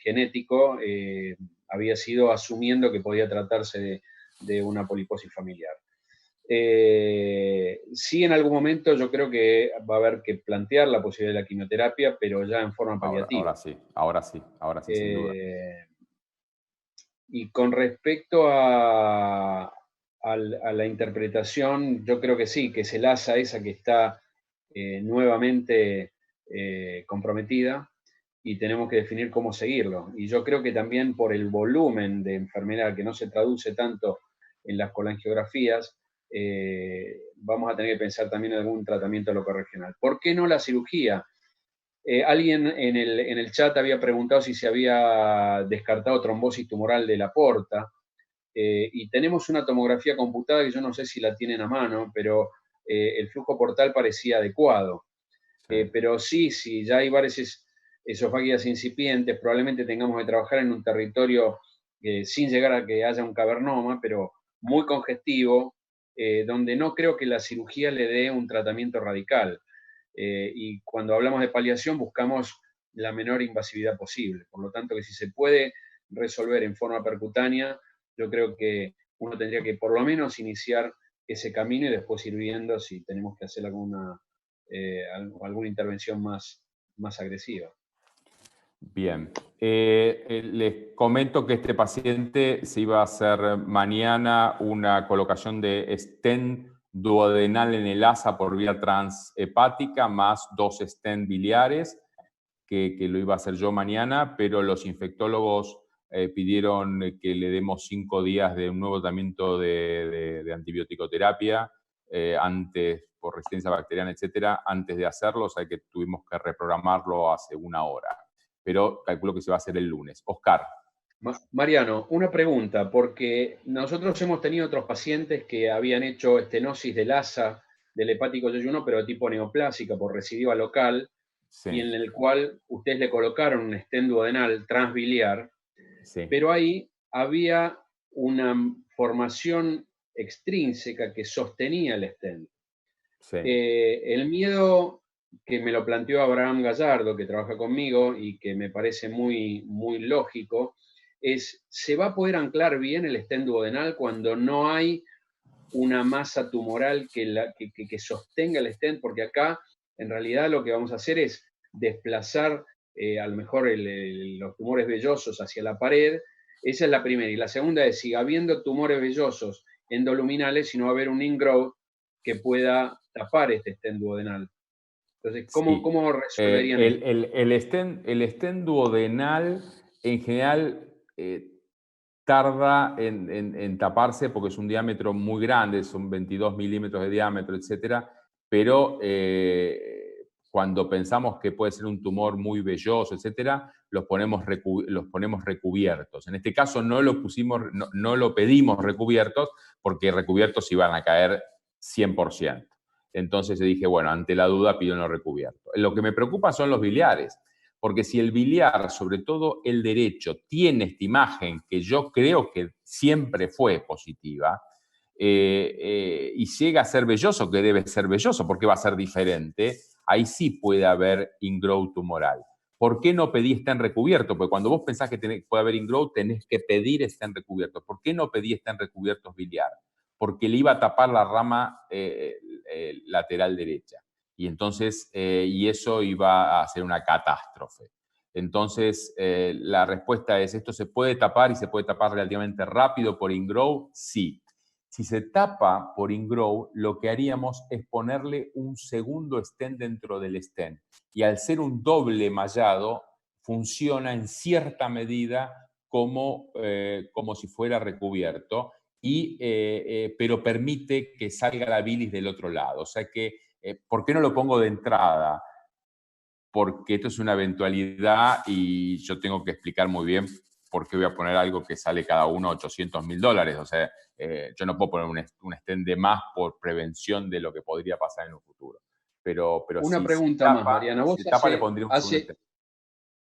genético, había sido asumiendo que podía tratarse de una poliposis familiar. Sí, en algún momento yo creo que va a haber que plantear la posibilidad de la quimioterapia, pero ya en forma paliativa. Ahora sí, sin duda. Y con respecto a la interpretación, yo creo que sí, que es el ASA esa que está nuevamente comprometida y tenemos que definir cómo seguirlo. Y yo creo que también por el volumen de enfermedad que no se traduce tanto en las colangiografías, vamos a tener que pensar también en algún tratamiento locorregional. ¿Por qué no la cirugía? Alguien en el chat había preguntado si se había descartado trombosis tumoral de la porta, y tenemos una tomografía computada que yo no sé si la tienen a mano, pero el flujo portal parecía adecuado. Pero sí, ya hay varias esofagias incipientes, probablemente tengamos que trabajar en un territorio sin llegar a que haya un cavernoma, pero muy congestivo, donde no creo que la cirugía le dé un tratamiento radical. Y cuando hablamos de paliación buscamos la menor invasividad posible. Por lo tanto, que si se puede resolver en forma percutánea, yo creo que uno tendría que por lo menos iniciar ese camino y después ir viendo si tenemos que hacer alguna intervención más agresiva. Bien. Les comento que este paciente se iba a hacer mañana una colocación de stent duodenal en el ASA por vía transhepática, más 2 stent biliares, que lo iba a hacer yo mañana, pero los infectólogos pidieron que le demos 5 días de un nuevo tratamiento de antibiótico-terapia antes, por resistencia bacteriana, etcétera, antes de hacerlo, o sea que tuvimos que reprogramarlo hace una hora. Pero calculo que se va a hacer el lunes. Oscar. Mariano, una pregunta, porque nosotros hemos tenido otros pacientes que habían hecho estenosis del ASA, del hepático yeyuno, pero de tipo neoplásica por recidiva local, sí, y en el cual ustedes le colocaron un stent duodenal transbiliar, sí, pero ahí había una formación extrínseca que sostenía el stent. Sí. El miedo que me lo planteó Abraham Gallardo, que trabaja conmigo y que me parece muy, muy lógico, es, ¿se va a poder anclar bien el stent duodenal cuando no hay una masa tumoral que sostenga el stent? Porque acá, en realidad, lo que vamos a hacer es desplazar a lo mejor los tumores vellosos hacia la pared. Esa es la primera. Y la segunda es, si habiendo tumores vellosos endoluminales, si no va a haber un ingrowth que pueda tapar este stent duodenal. Entonces, ¿cómo resolverían el stent duodenal en general tarda en taparse porque es un diámetro muy grande, son 22 milímetros de diámetro, etcétera, pero cuando pensamos que puede ser un tumor muy velloso, etcétera, los ponemos recubiertos. En este caso no lo pedimos recubiertos porque recubiertos iban a caer 100%. Entonces dije, bueno, ante la duda pido no recubierto. Lo que me preocupa son los biliares, porque si el biliar, sobre todo el derecho, tiene esta imagen que yo creo que siempre fue positiva, y llega a ser velloso, que debe ser velloso, porque va a ser diferente, ahí sí puede haber ingrowth tumoral. ¿Por qué no pedí stent recubierto? Porque cuando vos pensás que puede haber ingrowth, tenés que pedir stent recubierto. ¿Por qué no pedí stent recubiertos biliar? Porque le iba a tapar la rama lateral derecha. Y entonces, y eso iba a ser una catástrofe. Entonces, la respuesta es, ¿esto se puede tapar y se puede tapar relativamente rápido por ingrowth? Sí. Si se tapa por ingrow, lo que haríamos es ponerle un segundo stent dentro del stent. Y al ser un doble mallado, funciona en cierta medida como si fuera recubierto, pero permite que salga la bilis del otro lado. O sea que, ¿por qué no lo pongo de entrada? Porque esto es una eventualidad y yo tengo que explicar muy bien por qué voy a poner algo que sale cada uno $800.000. O sea, yo no puedo poner un stent de más por prevención de lo que podría pasar en un futuro. Pero Una si pregunta tapa, más, Mariano. Vos si tapa le pondría un segundo stent.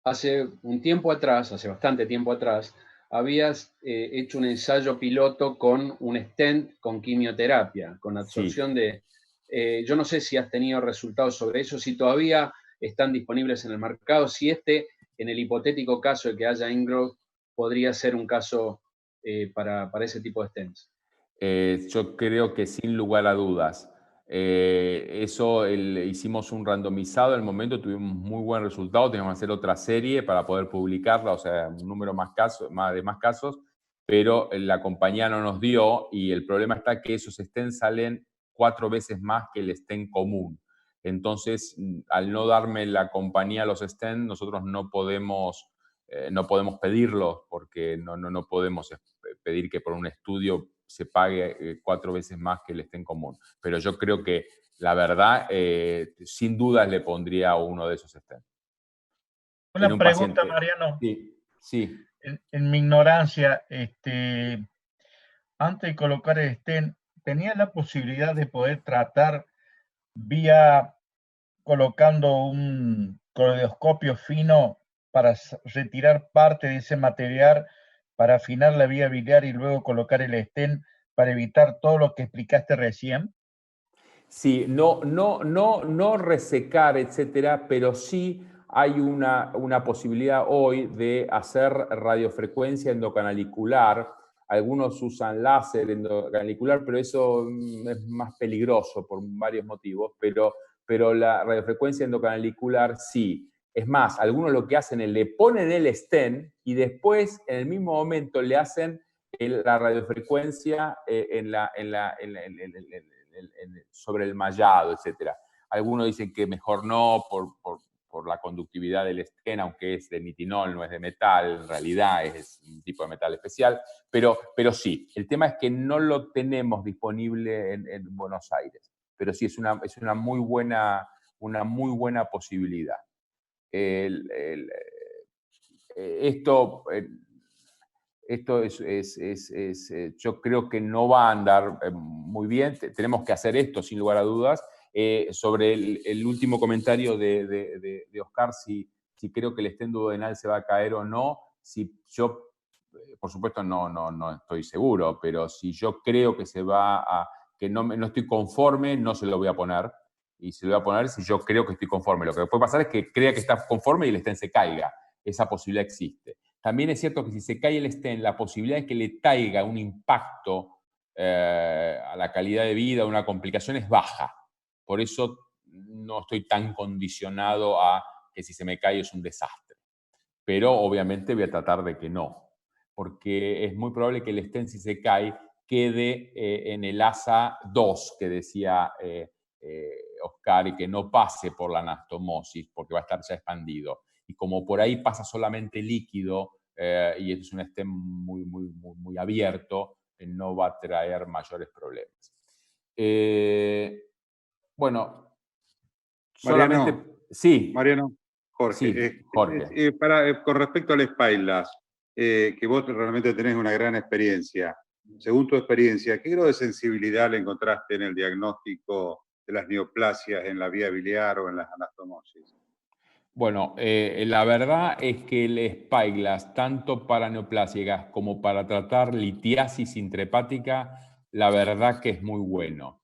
Hace un tiempo atrás, hace bastante tiempo atrás, habías hecho un ensayo piloto con un stent con quimioterapia, con absorción de... yo no sé si has tenido resultados sobre eso, si todavía están disponibles en el mercado, si en el hipotético caso de que haya ingrowth, podría ser un caso para ese tipo de stents. Yo creo que sin lugar a dudas. Hicimos un randomizado en el momento, tuvimos muy buen resultado, tenemos que hacer otra serie para poder publicarla, o sea, un número más casos, pero la compañía no nos dio y el problema está que esos stents salen 4 veces más que el stent común. Entonces, al no darme la compañía los stents, nosotros no podemos pedirlos porque no podemos pedir que por un estudio se pague 4 veces más que el stent común. Pero yo creo que, la verdad, sin dudas le pondría uno de esos stents. Una pregunta, Mariano. Sí. En mi ignorancia, antes de colocar el stent, ¿tenía la posibilidad de poder tratar colocando un coloidoscopio fino para retirar parte de ese material, para afinar la vía biliar y luego colocar el stent para evitar todo lo que explicaste recién? Sí, no resecar, etcétera, pero sí hay una posibilidad hoy de hacer radiofrecuencia endocanalicular. Algunos usan láser endocanalicular, pero eso es más peligroso por varios motivos, pero la radiofrecuencia endocanalicular sí. Es más, algunos lo que hacen es le ponen el stent y después en el mismo momento le hacen la radiofrecuencia sobre el mallado, etc. Algunos dicen que mejor no por la conductividad del stent, aunque es de nitinol, no es de metal, en realidad es un tipo de metal especial, pero sí, el tema es que no lo tenemos disponible en Buenos Aires, pero sí es una muy buena posibilidad. Esto yo creo que no va a andar muy bien. Tenemos que hacer esto, sin lugar a dudas. Sobre el último comentario de Oscar, si creo que el stent duodenal se va a caer o no, si yo, por supuesto, no estoy seguro, pero si yo creo que que no estoy conforme, no se lo voy a poner. Y se lo voy a poner si yo creo que estoy conforme. Lo que puede pasar es que crea que está conforme y el stent se caiga. Esa posibilidad existe. También es cierto que si se cae el stent, la posibilidad de que le traiga un impacto a la calidad de vida, una complicación, es baja. Por eso no estoy tan condicionado a que si se me cae es un desastre. Pero obviamente voy a tratar de que no, porque es muy probable que el stent, si se cae, quede en el asa 2, que decía Oscar, y que no pase por la anastomosis, porque va a estar ya expandido. Y como por ahí pasa solamente líquido, y es un stent muy abierto, no va a traer mayores problemas. Bueno, Mariano, solamente... Sí. Mariano, Jorge. Sí, Jorge. Con respecto al Spyglass, que vos realmente tenés una gran experiencia. Según tu experiencia, ¿qué grado de sensibilidad le encontraste en el diagnóstico de las neoplasias en la vía biliar o en las anastomosis? Bueno, la verdad es que el Spyglass, tanto para neoplasias como para tratar litiasis intrahepática, la verdad que es muy bueno.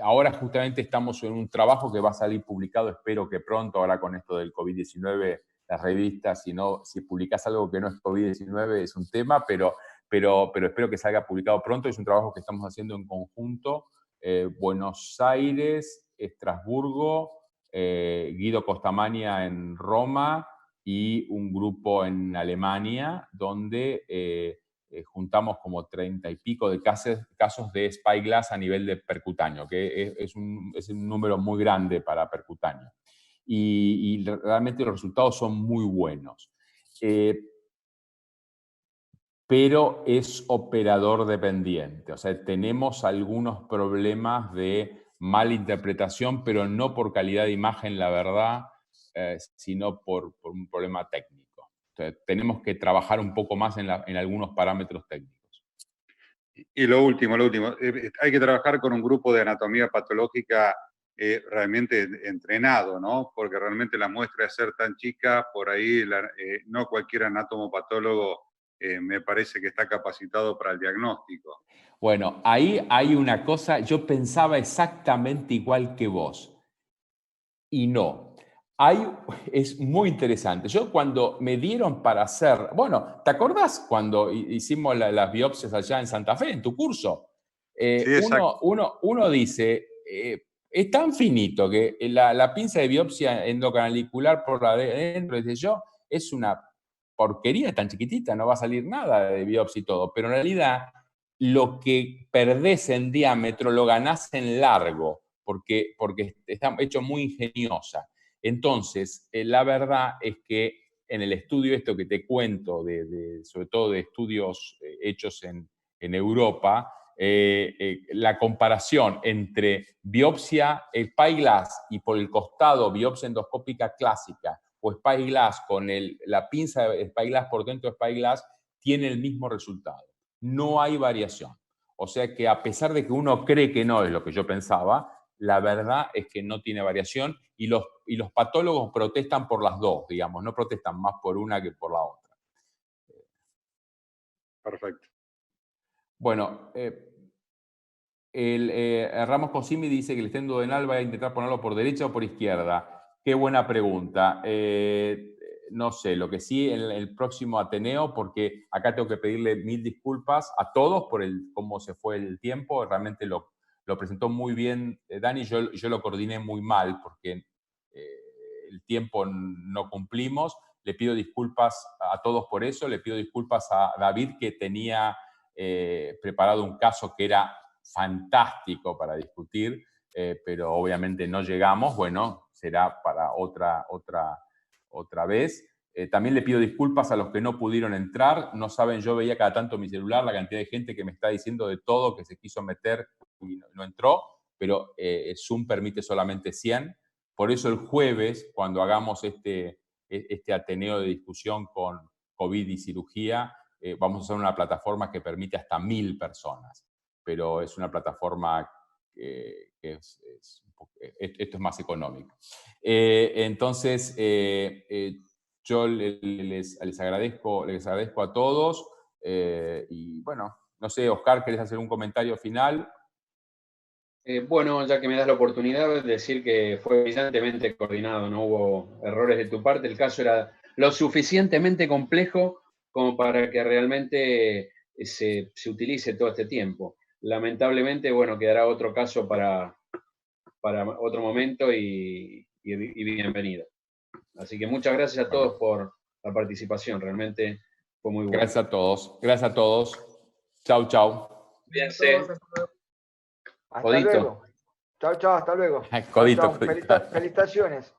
Ahora justamente estamos en un trabajo que va a salir publicado, espero que pronto, ahora con esto del COVID-19, las revistas, si publicás algo que no es COVID-19 es un tema, pero espero que salga publicado pronto. Es un trabajo que estamos haciendo en conjunto, Buenos Aires, Estrasburgo, Guido Costamagna en Roma y un grupo en Alemania, donde juntamos como 30 y pico de casos de Spyglass a nivel de percutáneo, que es un número muy grande para percutáneo. Y realmente los resultados son muy buenos. Pero es operador dependiente. O sea, tenemos algunos problemas de mala interpretación, pero no por calidad de imagen, la verdad, sino por un problema técnico. Entonces, tenemos que trabajar un poco más en algunos parámetros técnicos. Y lo último, hay que trabajar con un grupo de anatomía patológica realmente entrenado, ¿no? Porque realmente la muestra de ser tan chica, por ahí no cualquier anatomopatólogo me parece que está capacitado para el diagnóstico. Bueno, ahí hay una cosa, yo pensaba exactamente igual que vos, y no. Es muy interesante. Yo cuando me dieron para hacer, bueno, ¿te acordás cuando hicimos las biopsias allá en Santa Fe, en tu curso? Sí, exacto. Uno dice, es tan finito que la pinza de biopsia endocanalicular por la de dentro, dice yo, es una porquería tan chiquitita, no va a salir nada de biopsia y todo, pero en realidad lo que perdés en diámetro lo ganás en largo, porque está hecho muy ingeniosa. Entonces, la verdad es que en el estudio esto que te cuento, sobre todo de estudios hechos en Europa, la comparación entre biopsia Spyglass y por el costado biopsia endoscópica clásica o Spyglass con la pinza de Spyglass por dentro de Spyglass tiene el mismo resultado. No hay variación. O sea que a pesar de que uno cree que no es lo que yo pensaba, la verdad es que no tiene variación y los patólogos protestan por las dos, digamos, no protestan más por una que por la otra. Perfecto. Bueno, Ramos Cosimi dice que el stent duodenal va a intentar ponerlo por derecha o por izquierda. Qué buena pregunta. No sé, lo que sí en el próximo Ateneo, porque acá tengo que pedirle 1000 disculpas a todos por cómo se fue el tiempo. Realmente lo presentó muy bien Dani, yo lo coordiné muy mal porque el tiempo no cumplimos. Le pido disculpas a todos por eso, le pido disculpas a David que tenía preparado un caso que era fantástico para discutir, pero obviamente no llegamos. Bueno, será para otra vez. También le pido disculpas a los que no pudieron entrar. No saben, yo veía cada tanto mi celular la cantidad de gente que me está diciendo de todo, que se quiso meter y no entró, pero Zoom permite solamente 100. Por eso el jueves, cuando hagamos este Ateneo de discusión con COVID y cirugía, vamos a usar una plataforma que permite hasta 1000 personas. Pero es una plataforma que esto es más económico. Entonces, yo les agradezco a todos y bueno, no sé, Oscar, ¿querés hacer un comentario final? Bueno, ya que me das la oportunidad de decir que fue brillantemente coordinado, no hubo errores de tu parte, el caso era lo suficientemente complejo como para que realmente se utilice todo este tiempo. Lamentablemente, bueno, quedará otro caso para otro momento y bienvenido. Así que muchas gracias a todos por la participación, realmente fue muy bueno. Gracias a todos. Gracias a todos. Chau, chau. Cuídense. Hasta luego. Chao, chao, hasta luego. Codito, Chao, chao. Felicitaciones.